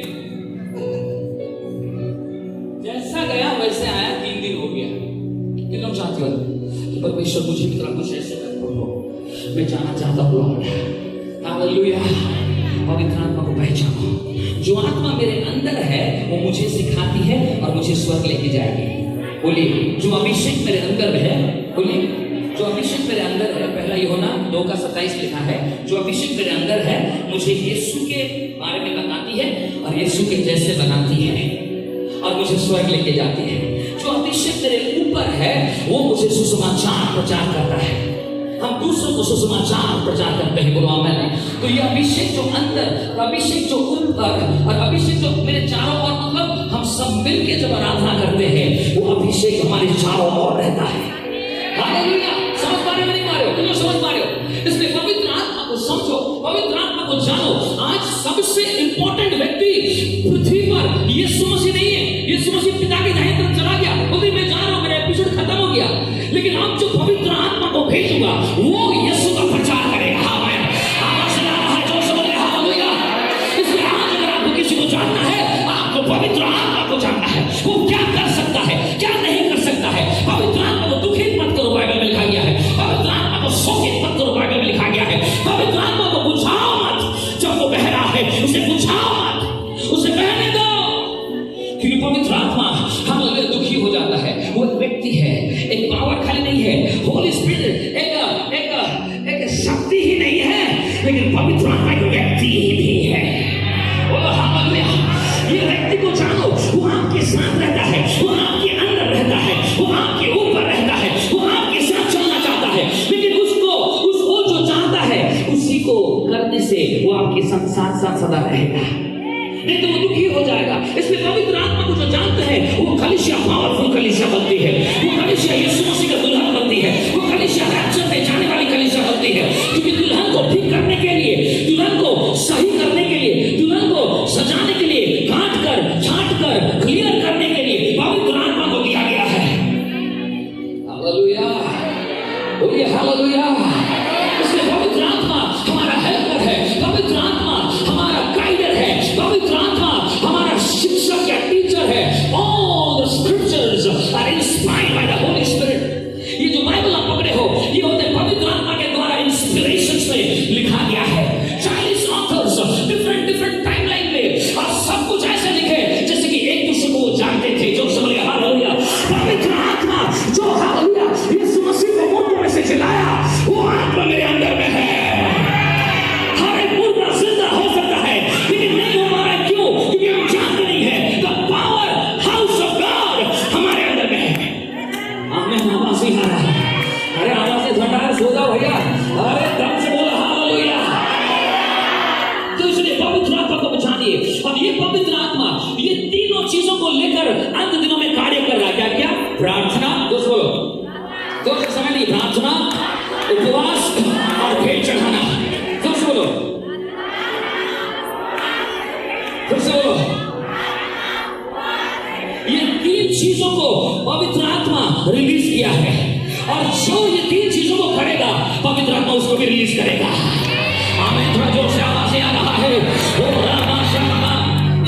जैसा गया वैसे आया। 3 दिन हो गया। कितना चाहते हो कि परमेश्वर मुझे की तरह कुछ ऐसे कर दो, मैं जाना चाहता हूँ लॉर्ड। हालेलुया। पवित्र आत्मा को पहचानो। जो आत्मा मेरे अंदर है वो मुझे सिखाती है और मुझे स्वर्ग लेके जाएगी। बोलिए, जो अभिषेक मेरे अंदर है, बोलिए, जो अभिषेक मेरे अंदर है। पहला यूहन्ना 2:27 लिखा है, जो अभिषेक मेरे अंदर है मुझे यीशु के बारे में बताती है और यीशु के जैसे बनाती है और मुझे स्वर्ग लेके जाती है। जो अभिषेक मेरे ऊपर है वो मुझे सुसमाचार प्रचार करता है। हम दूसरों को सुसमाचार प्रचार करते हैं। बोलो आमीन। तो ये अभिषेक जो अंदर, अभिषेक जो ऊपर और अभिषेक जो मेरे चारों ओर, मतलब हम सब मिलके जब आराधना करते हैं वो अभिषेक हमारे चारों ओर रहता है। हालेलुया। समझ पा रहे हो नहीं पा रहे हो? तुम समझ पा रहे हो? इसलिए पवित्र आत्मा को समझो, पवित्र आत्मा को जानो। आज सबसे इंपॉर्टेंट व्यक्ति पृथ्वी पर यीशु मसीह नहीं है। यीशु मसीह पिता के दाहिने तरफ चला गया, बोले मैं जा रहा हूं, मेरा एपिसोड खत्म हो गया। लेकिन आप जो पवित्र आत्मा को भेजूंगा वो यीशु का प्रचार करेगा। आमीन। आवाज आ रहा है जो समझ रहे? हालेलुया। इसलिए आज अगर आपको किसी को जानना है, आपको पवित्र आत्मा को जानना है। वो क्या कर सकता है, क्या नहीं कर सकता है। पवित्र आत्मा को दुखित मत करो, बाइबल में लिखा गया है। पवित्र आत्मा को शोकित मत करो, बाइबल में लिखा गया है। पवित्र आत्मा को बुझाओ मत, जब वो बह रहा है उसे बुझाओ मत, उसे बहने दो। क्योंकि पवित्र आत्मा हमारे दुखी हो जाता है। वो एक व्यक्ति है, एक पावर खाली नहीं है। होली स्पिरिट एक शक्ति ही नहीं है, लेकिन पवित्र आत्मा एक व्यक्ति भी है। ओ हालेलुया। ये व्यक्ति को जानो, वो आपके साथ रहता है, वो आपके अंदर रहता है, वो आपके ऊपर रहता है, वो आपके साथ चलना चाहता है। लेकिन उसको जो चाहता है उसी को करने से वो आपके साथ सदा रहेगा, नहीं तो वो दुखी हो जाएगा। इसलिए पवित्र आत्मा को जो जानते हैं वो कलीसिया पावरफुल कलीसिया बनती है, वो कलीसिया यीशु मसीह का दुल्हन बनती है, वो कलीसिया रैप्चर में जाने वाली कलीसिया बनती है। में लिखा गया है। 40 ऑथर्स डिफरेंट टाइमलाइन में, और सब कुछ ऐसे लिखे जैसे कि एक दूसरे को जानते थे। जो समझ गया हालेलुया। पवित्र आत्मा जो हालेलुया यीशु मसीह को मुंह में से चिल्लाया, वो आत्मा मेरे अंदर में है। हर एक मुर्दा जिंदा हो सकता है, लेकिन नहीं हो पा रहा है। क्यों? क्योंकि हम जानते नहीं है the power house of God हमारे अंदर में है। आमीन। आवाज नहीं आ रहा है। अरे आवाज से ठंडा है, सो जाओ भैया। अरे दम से बोलो हालेलुया। तो इसलिए पवित्र आत्मा को पहचानिए। और ये पवित्र आत्मा ये तीनों चीजों को लेकर अंत दिनों में कार्य कर रहा है। क्या क्या? प्रार्थना, दोस्त बोलो, दोस्त समय नहीं, प्रार्थना, उपवास और भेंट चढ़ाना। दोस्त बोलो, फिर से बोलो। ये तीन चीजों को पवित्र आत्मा रिलीज किया है, और जो ये तीन चीजों को करेगा पवित्र आत्मा उसको भी रिलीज करेगा। आमीन। थोड़ा जोर से आवाज आ रहा है। ओ रामा श्यामा।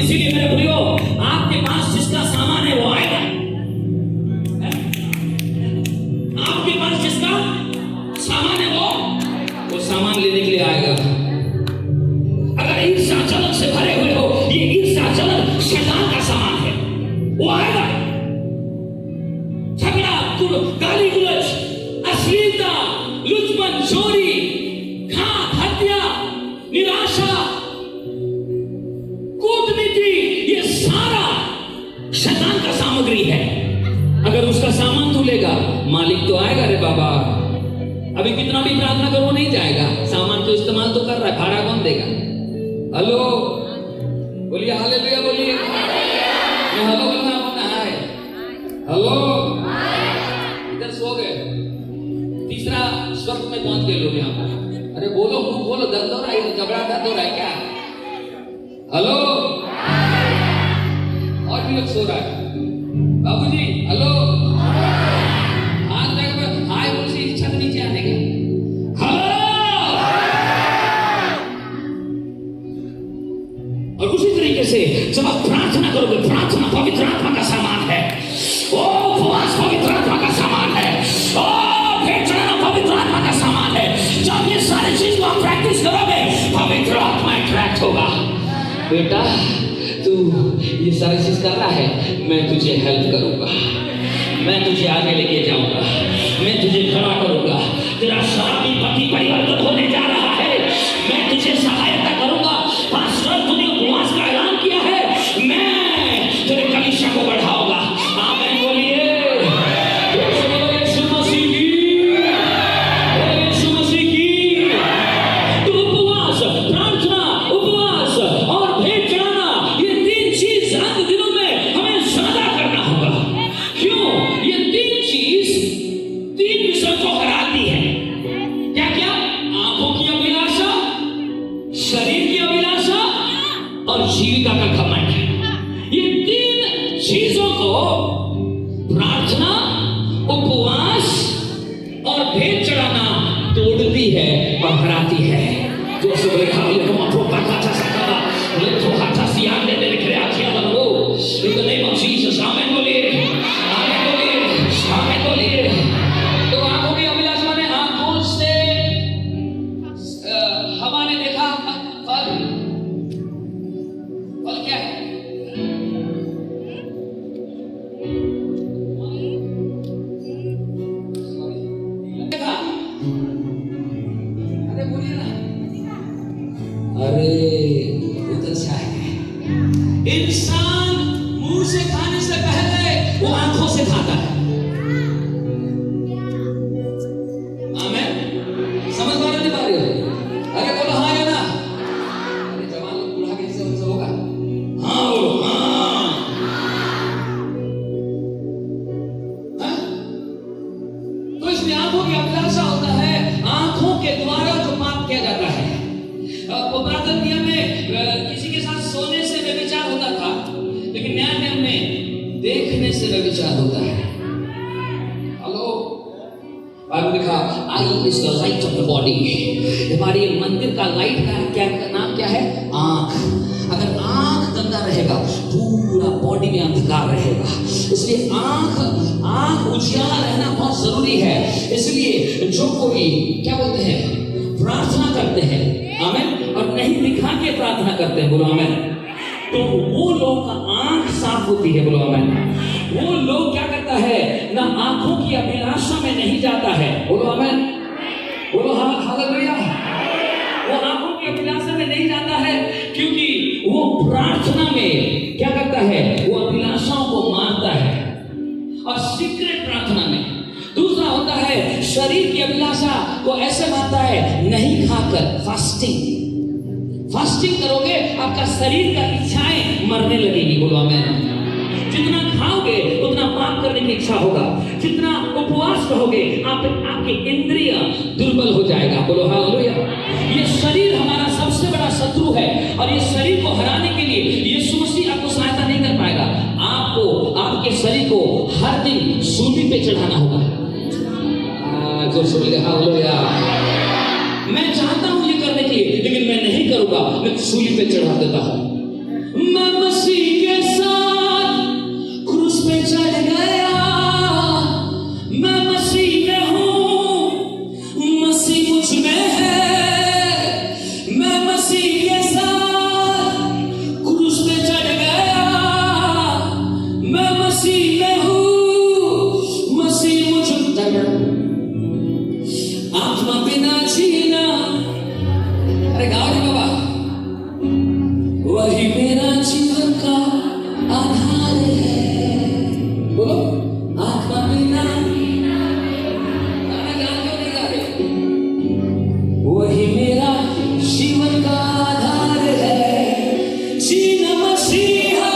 इसीलिए मेरे प्रियो, आपके पास जिसका सामान है वो आएगा। आपके पास जिसका सामान है वो सामान लेने के लिए आएगा। अगर ईर्ष्या जलन से भरे हुए हो, ये ईर्ष्या जलन शैतान का सामान है, वो आएगा। झगड़ा, गाली गुलज, अश्लीलता, लुचपन, चोरी, घात, हत्या, निराशा, कूटनीति, ये सारा शैतान का सामग्री है। अगर उसका सामान तू लेगा, मालिक तो आएगा। रे बाबा, अभी कितना भी प्रार्थना करो नहीं जाएगा। सामान तो इस्तेमाल तो कर रहा है, भाड़ा कौन देगा? हेलो बोलिए, हालेलुया बोलिए। मैं हेलो बोलना, आपने हाय हेलो। इधर सो गए, तीसरा स्वर्ग में पहुंच गए लोग यहाँ पर। अरे बोलो, खूब बोलो, दर्द हो रहा है, जबड़ा दर्द हो रहा है क्या? हेलो। और भी लोग सो रहा है। बाबूजी हेलो, हाथ तक हाय बोल से छत नीचे आने का। हेलो। और उसी तरीके से जब आप प्रार्थना करोगे, प्रार्थना पवित्र आत्मा का सामान है। ओ उपवास पवित्र आत्मा का सामान है। ओ भेंट चढ़ाना पवित्र आत्मा का सामान है। जब ये सारी चीज को आप प्रैक्टिस करोगे, पवित्र आत्मा अट्रैक्ट होगा। बेटा तू ये सारी चीज कर रहा है, मैं तुझे हेल्प करूंगा, मैं तुझे आगे लेके जाऊंगा, मैं तुझे खड़ा करूंगा। तेरा शराबी पति परिवर्तन होने जा रहा है, मैं तुझे सहायता करूंगा। पास्टर तूने उपवास का ऐलान किया है, मैं तेरे कलीसिया को बढ़ाऊंगा। आमीन बोलिए। यीशु मसीह की, यीशु मसीह की। तो उपवास, प्रार्थना, उपवास और भेंट चढ़ाना, ये तीन चीज अंत दिनों में हमें ज्यादा करना होगा। क्यों? ये तीन चीज तीन विषय को हराती है। क्या क्या? आंखों की अभिलाषा, शरीर की अभिलाषा और जीविका का घमंड। ये तीन चीजों को प्रार्थना, उपवास और भेंट चढ़ाना तोड़ती है और हराती है। जो सब लिखा है, तुम अपने पता था सकता, लेकिन हाथा सियान दे दे क्रियाथिया बनो। In the name of Jesus, आमीन बोलिए, आमीन बोलिए, आमीन बोलिए। तो आंखों की अभिलाषा ने आंखों से हवा ने देखा फल। फल क्या है? देखा? अरे बोलिए ना। अरे बहुत अच्छा है। इंसान मुंह से खाने से पहले वो आंखों से खाता है। आमीन। समझ पा रहे हो? अरे बोलो हाँ या ना। अरे जवान लोग बूढ़ा के जैसे उनसे होगा। हाँ बोलो हाँ। हाँ? तो इसलिए आंखों की अभिलाषा होता है, आंखों के द्वारा जो पाप किया जाता है। पुरातन नियम में किसी के साथ सोने से व्यभिचार होता था, लेकिन नया नियम में देखने से व्यभिचार होता है। हेलो, बाइबल लिखा eye is the light of the body. हमारे मंदिर का लाइट का क्या नाम क्या है? आंख। अगर आंख गंदा रहेगा, पूरा बॉडी में अंधकार रहेगा। इसलिए आंख उजियाला रहना बहुत जरूरी है। इसलिए जो कोई क्या बोलते हैं, प्रार्थना के प्रार्थना करते हैं, बोलो आमेन, तो वो लोग का आंख साफ होती है, बोलो आमेन। वो लोग क्या करता है, ना आंखों की अभिलाषा में नहीं जाता है, बोलो आमेन, बोलो हालेलुया। वो आंखों की अभिलाषा में नहीं जाता है, क्योंकि वो प्रार्थना में क्या करता है, वो अभिलाषाओं को मारता है, और सीक्रेट प्रार्थना में। दूसरा होता है शरीर की अभिलाषा को ऐसे मारता है, नहीं खाकर, फास्टिंग करोगे, आपका शरीर का इच्छाएं मरने लगेगी, बोलो आमेन। जितना खाओगे उतना पाप करने की इच्छा होगा, जितना उपवास रहोगे आपके इंद्रिय दुर्बल हो जाएगा, बोलो हालेलुया। ये शरीर हमारा सबसे बड़ा शत्रु है, और ये शरीर को हराने के लिए यीशु मसीह आपको सहायता नहीं कर पाएगा। आपको आपके शरीर को हर दिन सूली पे चढ़ाना होगा। जो बोले हालेलुया। मैं चाहता हूं ये करने के लिए, लेकिन मैं नहीं करूंगा, मैं सूली पे चढ़ा देता हूं। मैं मसीह के साथ क्रूस पे चढ़ गया, मैं मसीह में हूं, मसीह मुझ में है, मैं मसीह के साथ क्रूस पे चढ़ गया, मैं मसीह में हूं, मसीह मुझ में। आत्मा बिना जीना, अरे गाओ रे बाबा, वही मेरा जीवन का आधार है, बोलो आत्मा बिना, गाना गा क्यों नहीं गा रहे, वही मेरा जीवन का आधार है, जीना मसीहा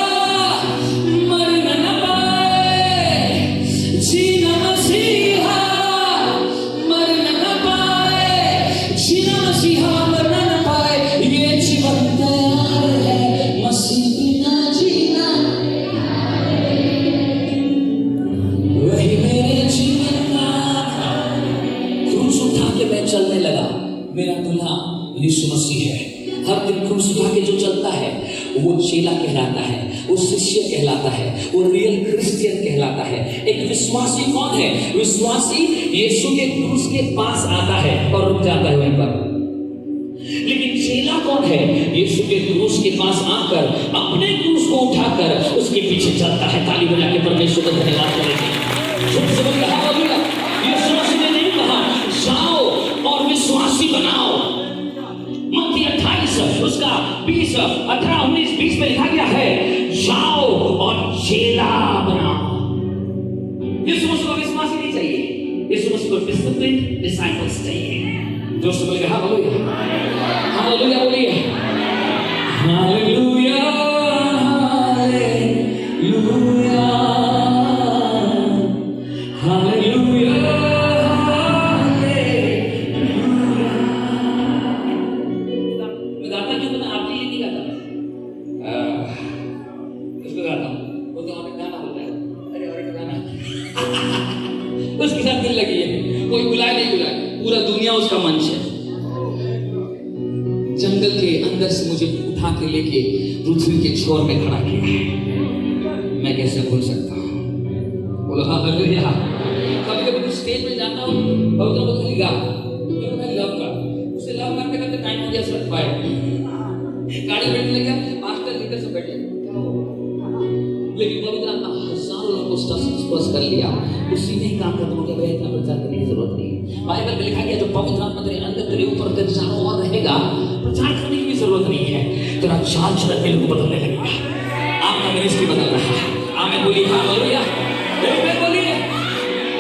मरना न पाए, जीना मसीहा मरना न पाए, जीना मसीहा मरना न पाए, ये जीवन तैयार है, मसीह बिना जीना, वही मेरे जीवन का। क्रूस उठा के मैं चलने लगा, मेरा दूल्हा यीशु मसीह है। हर दिन क्रूस उठा के जो चलता है वो चेला कहलाता है, वो शिष्य कहलाता है, वो रियल क्रिश्चियन कहलाता है। एक विश्वासी कौन है? विश्वासी यीशु के क्रूस के पास आता है और रुक जाता है वहीं पर। लेकिन चेला कौन है? यीशु के क्रूस के पास आकर अपने क्रूस को उठाकर उसके पीछे चलता है। ताली बजा के परमेश्वर का धन्यवाद करेंगे। हालेलुया। यीशु मसीह ने नहीं कहा जाओ और विश्वासी बनाओ। मत्ती 28 उसका 20 18 19 20 में लिखा गया है जाओ और चेला बनाओ। यीशु मसीह को विश्वासी नहीं चाहिए, यीशु मसीह को डिसिप्लिन डिसाइपल्स चाहिए। जो सब बोलेगा हालेलुया, हालेलुया बोलिए हालेलुया, हालेलुया, हालेलुया, मैं गाता क्यों पता आपके लिए नहीं गाता, इसको गाता हूँ। वो तो और गाना होता है, अरे और गाना उसके साथ दिल लगी है, कोई बुलाए नहीं बुलाए, पूरा दुनिया उसका मंच है। जंगल के अंदर से मुझे उठा के लेके पृथ्वी के छोर में खड़ा किया है, मैं कैसे भूल सकता हूँ। बोलो हालेलुया। कभी कभी स्टेज पे जाता हूँ और उधर बोलते गा क्योंकि मैं लव कर, उसे लव करते करते टाइम हो गया, सर बाय गाड़ी बैठने लग गया, मास्टर इधर से बैठे, लेकिन पवित्र आत्मा हजारों लोगों को स्पर्श कर लिया, उसी ने ही काम खत्म हो गया। भाई इतना प्रचार करने की जरूरत नहीं। बाइबल में लिखा गया जो पवित्र आत्मा तेरे अंदर तेरे ऊपर तेरे चारों ओर रहेगा, प्रचार करने की भी जरूरत नहीं है, तेरा चाल चलन के लोग बदलने लगेगा, आपका मिनिस्ट्री बदल रहा है। आमीन बोलिए हालेलुया, आमीन बोलिए।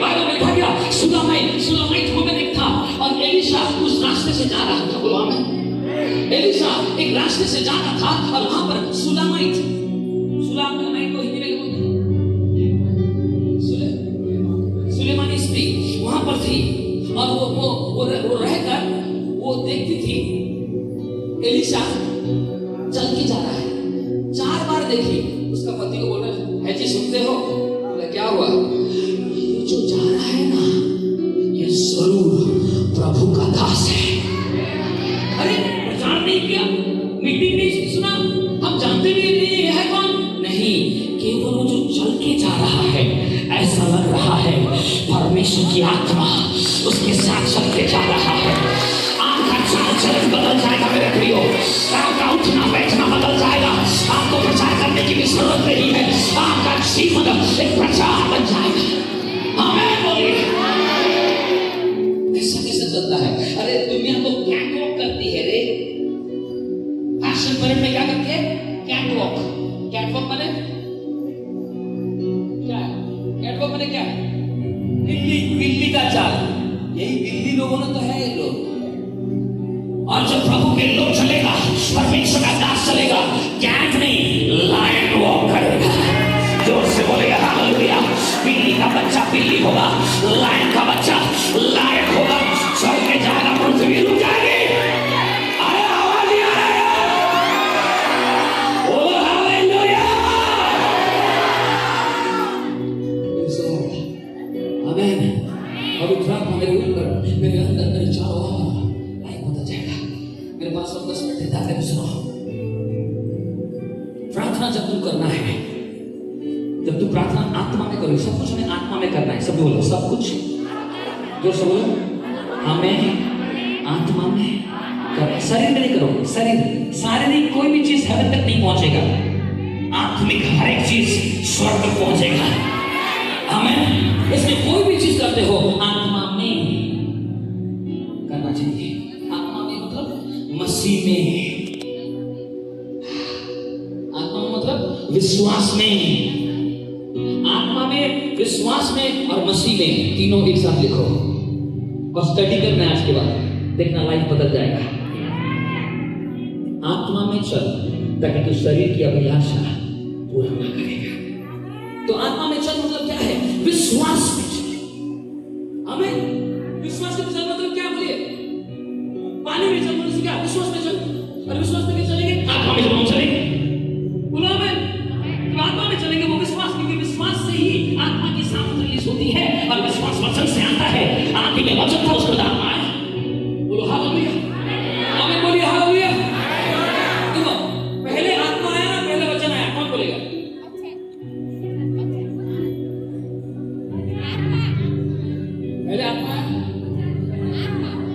बाइबल में लिखा गया सुलामाइट वुमन एक था और एलिशा उस रास्ते से जा रहा था। बोलो आमीन। एलिशा एक रास्ते से जा रहा था और वहां पर सुलामाइट को हिंदी में बोलते सुलेमानी स्त्री वहां पर थी और वो रहकर वो देखती थी एलिशा चल के जा रहा है। 4 बार देखी, उसका पति को बोला है जी सुनते हो? बोला क्या हुआ? ये जो जा रहा है ना ये जरूर प्रभु का दास है। अरे प्रचार नहीं किया, मीटिंग नहीं सुना, हम जानते भी नहीं है कौन, नहीं, केवल वो जो चल के जा रहा है ऐसा लग रहा है परमेश्वर की आत्मा उसके साथ चल के जा रहा है। आपका चाल चलन बदल जाएगा मेरे प्रियो। दुनिया तो कैट वॉक करती है रे। फैशन परेड में क्या करती है? Cat walk. कैट वॉक माने क्या है? कैट वॉक माने क्या है? बिल्ली, बिल्ली का चाल। यही बिल्ली लोगों ने तो है ये लोग। और जब प्रभु के लोग चलेगा, परमेश्वर का दास चलेगा, कैट नहीं लायन वॉक करेगा। जोर से बोलेगा हालेलुया। बिल्ली का बच्चा बिल्ली होगा, लायन का बच्चा लायन होगा। चल के जाएगा, पृथ्वी रुक जाएगी। अरे आवाज नहीं आ रहा है? बोलो हालेलुया। आमीन। पवित्र आत्मा मेरे ऊपर, मेरे अंदर, मेरे चारों ओर लाइक होता जाएगा। मेरे पास अब 10 मिनट देता है। सुनो, प्रार्थना जब तुम करना है, जब तुम प्रार्थना आत्मा में करो, सब कुछ हमें आत्मा में करना है। सब बोलो, सब कुछ जो सब बोलो हमें आत्मा में करना। शरीर में नहीं करोगे। शरीर शारीरिक कोई भी चीज हेवन तक नहीं पहुंचेगा। आत्मिक हर एक चीज स्वर्ग तक पहुंचेगा। हमें इसमें कोई भी चीज करते हो आत्मा में करना चाहिए। आत्मा में मतलब मसीह में, आत्मा में मतलब विश्वास में। आत्मा में, विश्वास में और मसीह में, तीनों एक साथ लिखो और स्टडी करना है। आज के बाद देखना लाइफ बदल जाएगा। आत्मा में चल ताकि तू शरीर की अभिलाषा पूरा ना करेगा। तो आत्मा में चल मतलब क्या है? विश्वास में चल। हमें विश्वास में चल मतलब क्या? बोलिए। पानी में चल मतलब क्या? विश्वास में चल। और विश्वास में क्या चलेंगे? आत्मा में जब हम चलेंगे, बोलो आमीन। तो आत्मा में चलेंगे वो विश्वास, क्योंकि विश्वास से ही आत्मा की सामर्थ रिलीज होती है। और विश्वास वचन से आता है। आत्मा में वचन था, उसके बाद आत्मा है। बोलो हालेलुया। आमीन बोलिए हालेलुया। देखो, पहले आत्मा आया ना, पहले वचन आया। कौन बोलेगा? पहले आत्मा आया,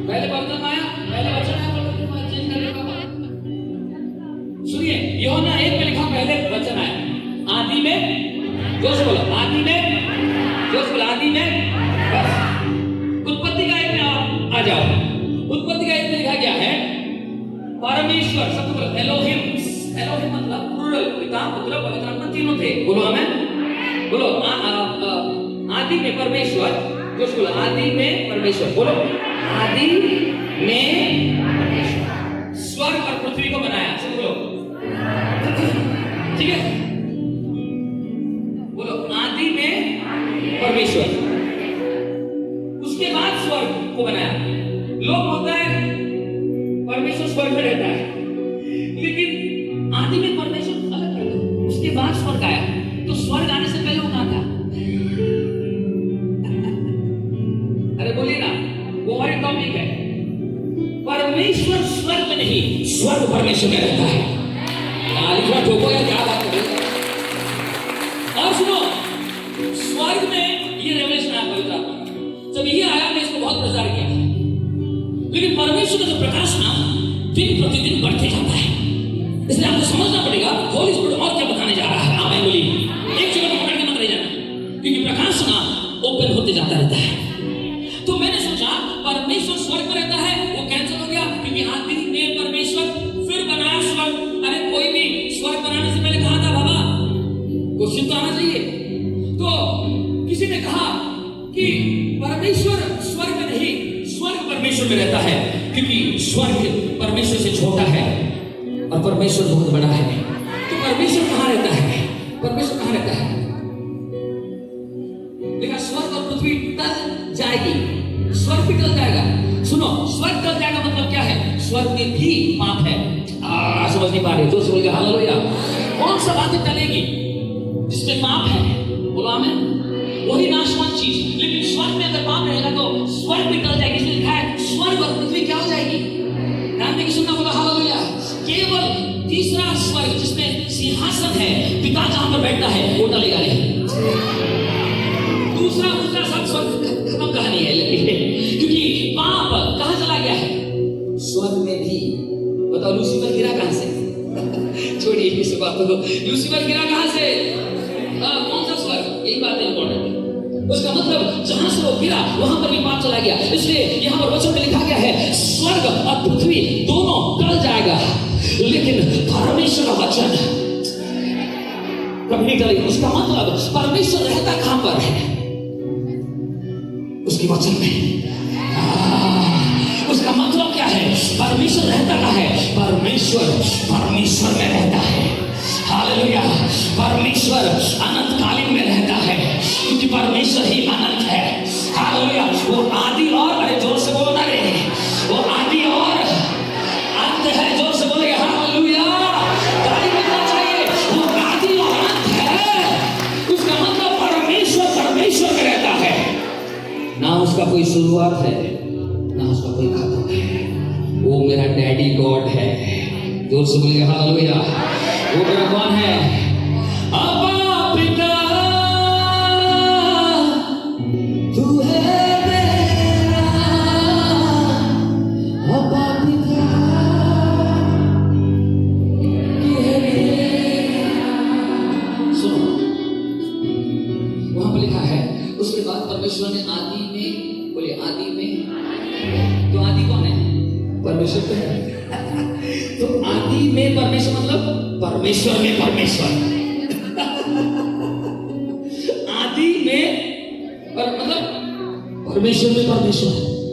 पहले वचन आया, पहले वचन आया। चेंज करने का सुनिए, यूहन्ना 1 में लिखा पहले वचन आया। आदि में, जोर से बोलो आदि में, जोर से बोलो आदि में। बस उत्पत्ति का 1 में आ जाओ। उत्पत्ति का 1 में लिखा गया है परमेश्वर, सबको बोलो एलोहिम। एलोहिम मतलब प्लूरल, पिता पुत्र पवित्र आत्मा तीनों थे। बोलो आमीन। बोलो आदि में परमेश्वर। जोर से बोलो आदि में परमेश्वर। बोलो आदि में परमेश्वर स्वर्ग और पृथ्वी को बनाया। सब बोलो ठीक है। बोलो आदि में परमेश्वर, उसके बाद स्वर्ग को बनाया। लोग होता है परमेश्वर स्वर्ग में रहता है, लेकिन आदि में परमेश्वर अलग कर दो, उसके बाद स्वर्ग आया। तो स्वर्ग आने से पहले वो कहां था? अरे बोलिए ना, वो और एक टॉपिक है। परमेश्वर स्वर्ग में नहीं, स्वर्ग परमेश्वर में रहता है। लिखना ठोको या क्या बात कर रहे हो? और सुनो, स्वर्ग में ये रेवलेशन आया पवित्र आत्मा। जब ये आया, मैं इसको बहुत प्रचार किया, लेकिन परमेश्वर का जो प्रकाश ना दिन प्रतिदिन बढ़ते जाता है। इसलिए आपको समझना पड़ेगा होली स्पिरिट और क्या बताने जा रहा है। आमीन बोलिए। एक जगह पकड़ के मत रह जाना, क्योंकि प्रकाश ना ओपन होते जाता रहता है। तो मैंने सोचा परमेश्वर स्वर्ग में रहता है, वो कैंसिल हो गया, क्योंकि आदि में परमेश्वर फिर बनाया स्वर्ग। अरे कोई भी स्वर्ग बनाने से पहले कहा था बाबा? क्वेश्चन तो आना चाहिए। तो किसी ने कहा कि परमेश्वर स्वर्ग में नहीं, स्वर्ग परमेश्वर में रहता है, क्योंकि स्वर्ग परमेश्वर से छोटा है और परमेश्वर बहुत बड़ा है। तो परमेश्वर कहां रहता है? परमेश्वर कहां रहता है? देखा, स्वर्ग और पृथ्वी टल जाएगी, स्वर्ग भी टल जाएगा। सुनो, स्वर्ग टल जाएगा मतलब क्या है? स्वर्ग में भी पाप है। समझ नहीं पा रहे तो बोल के हालेलुया। कौन सा बात टलेगी? जिसमें पाप है, बोलो आमीन। वही नाशवान चीज। लेकिन स्वर्ग में अगर पाप रहेगा तो स्वर्ग भी टल जाएगी। इसलिए लिखा है स्वर्ग और पृथ्वी क्या हो जाएगी? ध्यान देके सुनना, बोलो हालेलुया। केवल तीसरा स्वर्ग जिसमें सिंहासन है, पिता जहां पर बैठता है, वो टलेगा नहीं। दूसरा सब स्वर्ग खत्म कहानी है, क्योंकि पाप कहां चला गया है? स्वर्ग में भी। बताओ लूसीफर गिरा कहां से? छोड़िए इस बात को। लूसीफर गिरा कहां से? कौन सा स्वर्ग? यही बात है इंपॉर्टेंट। उसका मतलब जहां से वो गिरा वहां पर भी पाप चला गया। इसलिए यहां पर वचन में लिखा गया है स्वर्ग और पृथ्वी दोनों टल जाएगा, लेकिन परमेश्वर का वचन कभी नहीं टलेगा। उसका मतलब परमेश्वर रहता कहां पर है? उसके वचन में। उसका मतलब क्या है? परमेश्वर रहता कहां है? परमेश्वर में रहता है। हालेलुया। परमेश्वर अनंतकालीन में रहता है, क्योंकि परमेश्वर ही अनंत है। हालेलुया। वो आदि और, अरे जोर से बोलो ना रे, वो आदि और अंत है। जोर से बोले हालेलुया। ताली बजना चाहिए। वो आदि और अंत है। उसका मतलब परमेश्वर में रहता है। ना उसका कोई शुरुआत है, ना उसका कोई खत्म है। वो मेरा डैडी गॉड है। जोर से बोलिए हालेलुया। वो मेरा कौन है? अब्बा पिता, तू है मेरा अब्बा पिता, तू है मेरा। सुनो, वहां पर लिखा है उसके बाद परमेश्वर ने आदि में, बोलिए आदि में, तो आदि कौन है? परमेश्वर तो है। तो आदि में परमेश्वर मतलब परमेश्वर में परमेश्वर। आदि में मतलब परमेश्वर में परमेश्वर,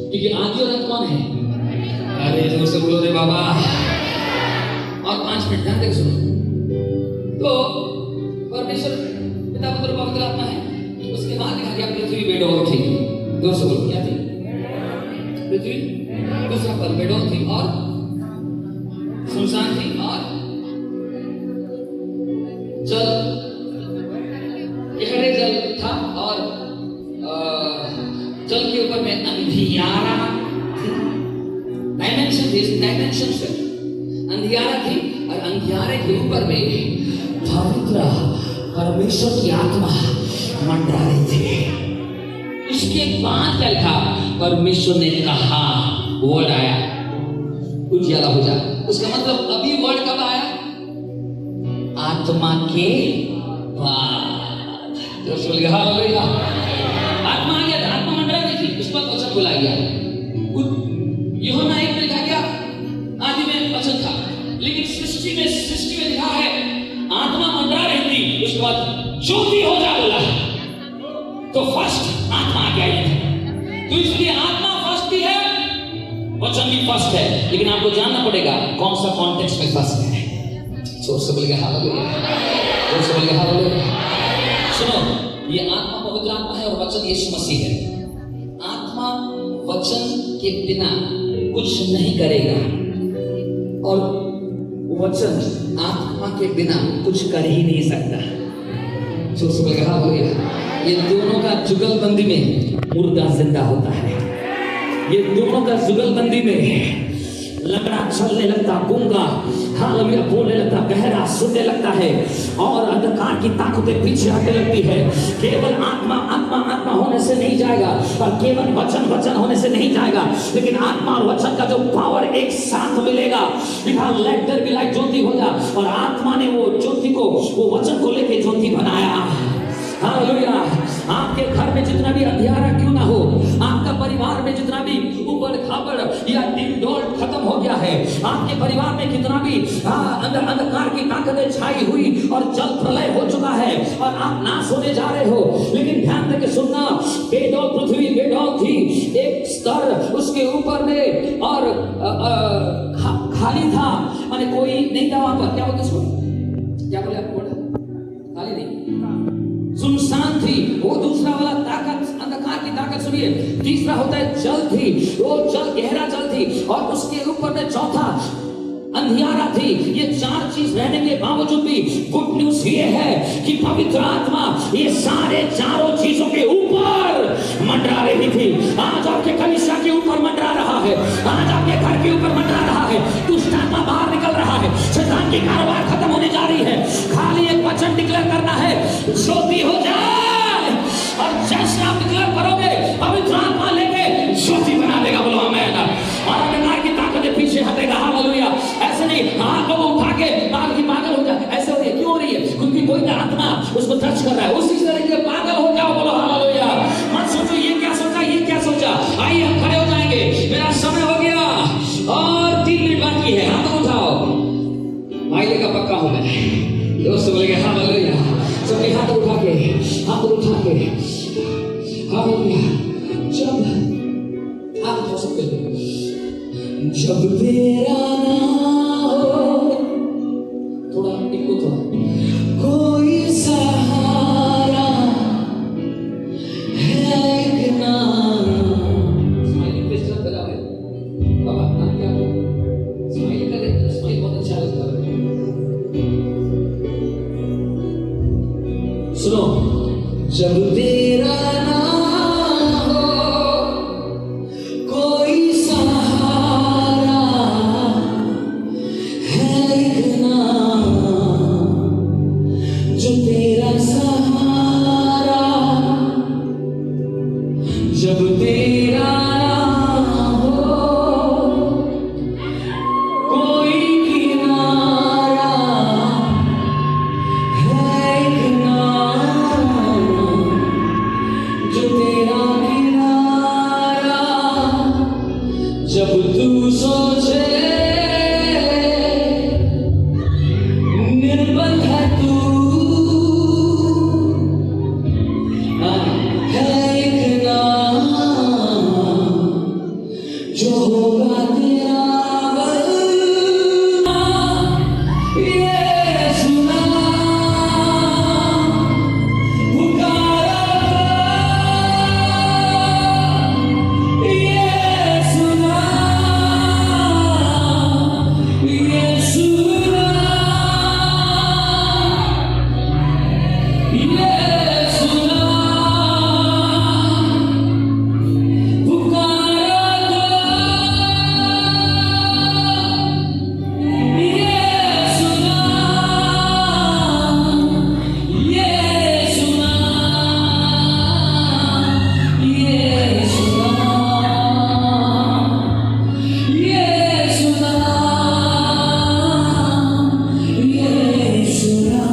क्योंकि आदि और अंत कौन है? अरे जोर से बोलो रे बाबा। और 5 मिनट ध्यान देकर सुनो। तो परमेश्वर पिता पुत्र पवित्र आत्मा है। उसके बाद लिखा गया पृथ्वी बेडौल थी। जोर से बोलो क्या थी? पृथ्वी दूसरा पर बेडौल थी और सुनसान थी, और जल गहरे जल था, और जल के ऊपर में अंधियारा थी। डायमेंशन से अंधियारा थी, और अंधियारे के ऊपर में पवित्र परमेश्वर की आत्मा मंडरा रही थी। इसके बाद क्या लिखा? परमेश्वर ने कहा, वर्ड आया, उजियाला हो जा। उसका मतलब अभी वर्ड कब आया? आत्मा के बाद। जो बोल गया हालेलुया। आत्मा आ गया, आत्मा मंडरा रही थी, उस पर वचन बोला गया। यूहन्ना 1 में लिखा गया आदि में वचन था, लेकिन सृष्टि में लिखा है आत्मा मंडरा रही थी, उसके बाद ज्योति हो जा बोला। तो फर्स्ट आत्मा आ गया। तो इसलिए आत्मा फर्स्ट भी है, वचन भी फर्स्ट है, लेकिन आपको जानना पड़ेगा कौन सा कॉन्टेक्स्ट में फर्स्ट है। जोर से बोलिए हालेलुया। जोर से बोलिए हालेलुया। सुनो, ये आत्मा पवित्र आत्मा है और वचन यीशु मसीह है। आत्मा वचन के बिना कुछ नहीं करेगा, और वचन आत्मा के बिना कुछ कर ही नहीं सकता। जोर से बोलिए हालेलुया। ये दोनों का जुगलबंदी में मुर्दा जिंदा होता है। ये दोनों का जुगलबंदी में लंगड़ा चलने लगता, गूंगा हालेलुया बोलने लगता, बहरा सुनने लगता है, और अंधकार की ताकतें पीछे हटने लगती है। केवल आत्मा होने से नहीं जाएगा, और केवल वचन होने से नहीं जाएगा, लेकिन आत्मा और वचन का जो पावर एक साथ मिलेगा। लेट देयर बी लाइट, ज्योति हो जा। और आत्मा ने वो ज्योति को, वो वचन को लेके ज्योति बनाया। हालेलुया। आपके घर में जितना भी अंधियारा क्यों ना हो, आपका परिवार में जितना भी ऊपर खाबड़ या डिंडोल खत्म हो गया है, आपके परिवार में कितना भी अंधकार की ताकतें छाई हुई और जल प्रलय हो चुका है और आप नाश होने जा रहे हो, लेकिन ध्यान देके सुनना, बेडौल पृथ्वी बेडौल थी, एक स्तर उसके ऊपर में और खाली था, माने कोई नहीं था वहां पर। क्या बोलते उसको? क्या बोले आप? खाली नहीं, सुनसान थी। वो दूसरा वाला ताकत, अंधकार की ताकत सुनिए। तीसरा होता है जल थी, वो जल गहरा जल थी, और उसके ऊपर में चौथा अंधियारा थी। ये 4 चीज रहने के बावजूद भी गुड न्यूज ये है कि पवित्र आत्मा ये सारे चारों चीजों के ऊपर मंडरा रही थी। आज आपके कलीसिया के ऊपर मंडरा रहा है, आज आपके घर के ऊपर मंडरा रहा है। दुष्ट आत्मा बाहर निकल रहा है, शैतान की कारोबार खत्म होने जा रही है। खाली एक वचन डिक्लेयर करना है, ज्योति हो जाए, और जैसे आप डिक्लेयर करोगे पवित्र आत्मा लेके ज्योति बना देगा। बोलो आमीन। और अंधकार की ताकतें पीछे हटेगा। हालेलुया। ऐसे नहीं हाथ को उठा के पागल हो जाए, ऐसे हो रही है। क्यों हो रही है? क्योंकि कोई आत्मा उसको टच कर रहा है, उसी तरह के पागल हो जाओ। बोलो हालेलुया। जब तेरा ना हो, थोड़ा इनको थोड़ा, कोई सहारा है एक नाम। स्माइलिंग फेस चल रहा है बाबा, नाम क्या हो? स्माइल करें, स्माइल बहुत अच्छा लगता है। सुनो, जब तेरा ना हो, कोई सहारा है एक नाम, जो तेरा सहारा, जब तेरा ना हो, कोई किनारा है एक नाम, जो तेरा किनारा, जब तू सोचे निर्बंध है तू, है एक नाम, जो होगा तेरा वरना। ये सुना पुकारा, ये सुना, ये सुना, ये सुना पुकारा, ये सुना, ये सुना, ये सुना, ये सुना, ये सुना।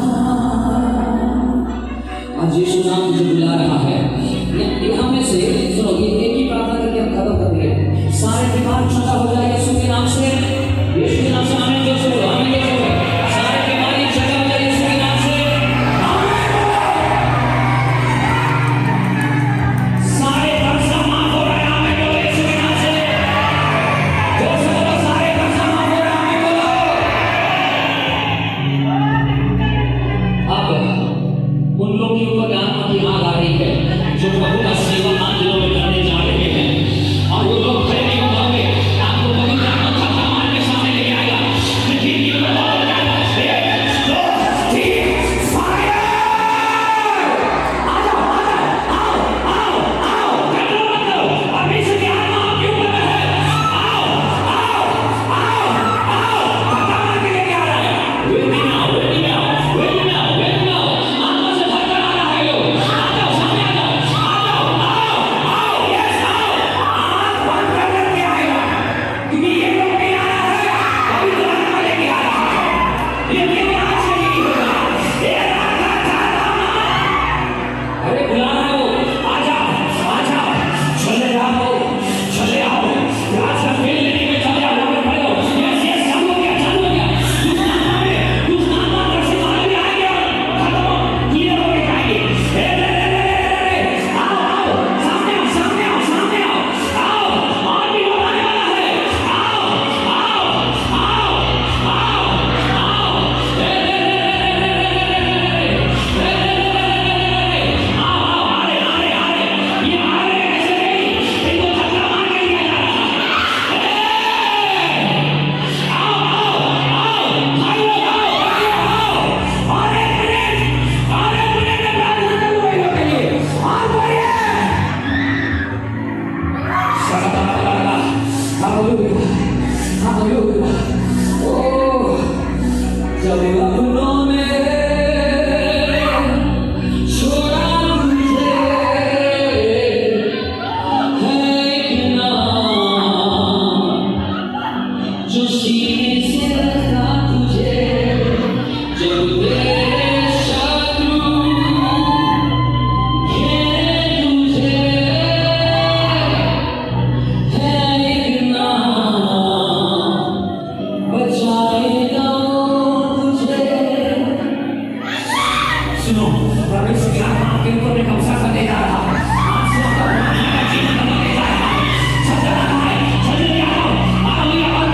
आज यीशु नाम मुझे बुला रहा है। यहाँ में से सुनो, ये एक ही प्रार्थना करके हम खत्म कर देंगे। सारे बीमार छूटा हो जाए यीशु के नाम से, यीशु के नाम से। आमीन जोर से बोलो, आमीन जोर से बोलो। सारे बीमारी छूटा हो जाए यीशु के नाम से। सारे कर्ज माफ हो रहे हैं, आमीन बोलो यीशु के नाम से। जोर से बोलो, सारे कर्ज माफ हो रहे हैं, आमीन बोलो। अब उन लोगों के ऊपर आत्मा की आग आ रही है जो प्रभु का सेवा इन दिनों में करने जा रहे हैं, और वो लोग खड़े नहीं हो पाओगे। आपको पवित्र आत्मा थप्पा मार के सामने लेके आएगा, लेकिन ये लोग बहुत हो जाएगा। 1 2 3 फायर! आ जाओ, आ जाओ, आओ, आओ, आओ, डरो मत लो, अभी से की आत्मा आपके ऊपर है। आओ, आओ, आओ, आओ, थप्पा मार के लेके आ रहा है। With me now, with me now, with me now, with me now। आत्मा से भरकर आ रहा है लोग। आ जाओ, सामने आ जाओ, आ जाओ, आओ, आओ, yes, आओ। आवाज बंद कर करके आएगा, क्योंकि ये लोग नहीं आ रहा है, पवित्र आत्मा लेके आ रहा है। ये केवल आज से नहीं होगा, ये लगातार आना। अरे बुला रहा है वो, आ जाओ, आ जाओ, चले आओ, चले आओ। आज का खेल लेने में चले आओ, यहाँ पे खड़े हो। Yes, yes, चालू हो गया, चालू हो गया। कुछ नाम में दर्शन वाले भी आएंगे और खत्म हो, क्लियर हो के जाएंगे। आओ, आओ, सामने आओ, सामने आओ, सामने आओ, आओ, और भी लोग आने वाला है। आओ, आओ, आओ, आओ, आओ, आओ, आ रहे, आ रहे, आ रहे, ये आ रहे हैं, ऐसे नहीं, इनको धक्का मार के लिया जा रहा है। आओ, आओ, आओ, भाई लोग आओ, भाई लोग आओ, और एक मिनट में प्रार्थना करूंगा इन लोगों के लिए। और बोलिए, हालेलुया, हालेलुया। ओह, जब अपनों ने छोड़ा मुझे, है एक नाम, जो सीने से रखा तुझे, जब तेरे शत्रु घेरे तुझे, है एक नाम, बचाएगा तुझे। सुनो, परमेश्वर की आत्मा आपके ऊपर में कब्जा करने जा रहा है। आज से आपका पुराना का जीवन बदलने जा रहा है। चल रहा है, चल रहा है, आओ, आओ,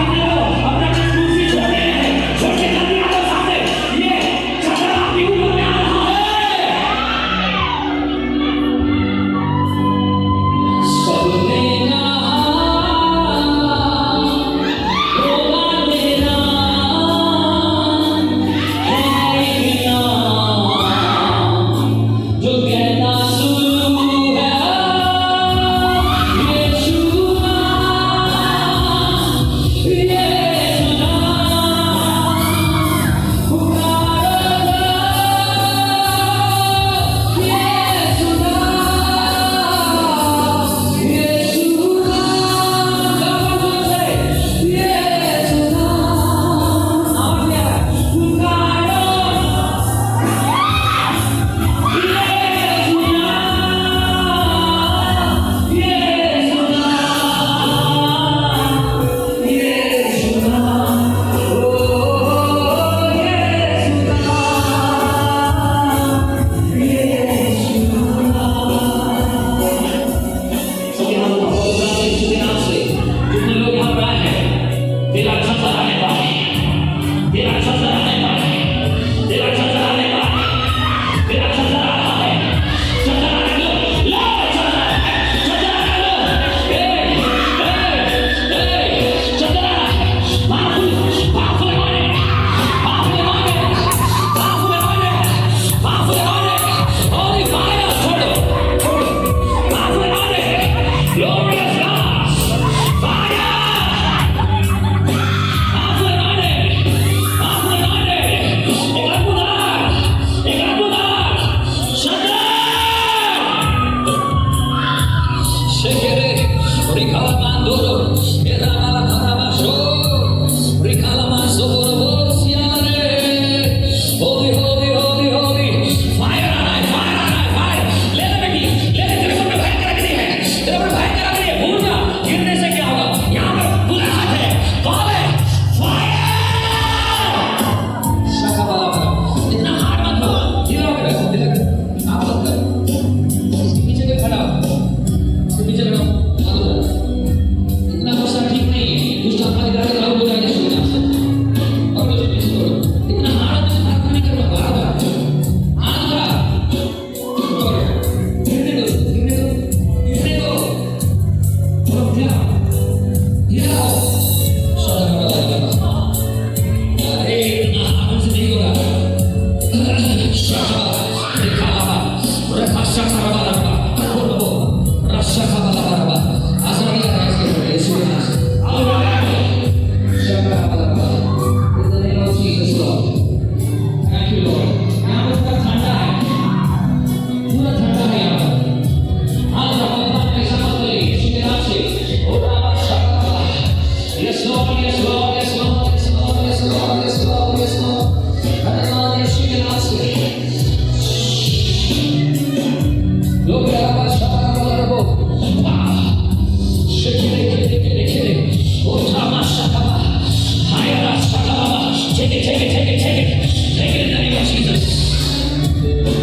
Take it in the name of Jesus.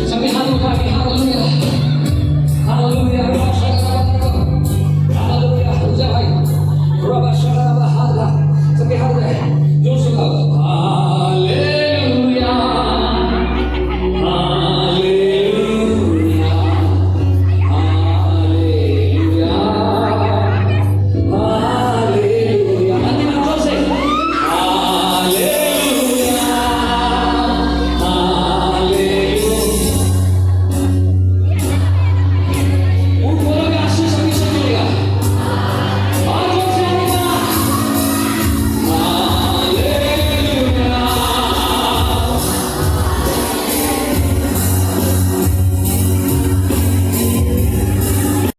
सभी हाथ उठा के हालेलुया हालेलुया हालेलुया हो जा भाई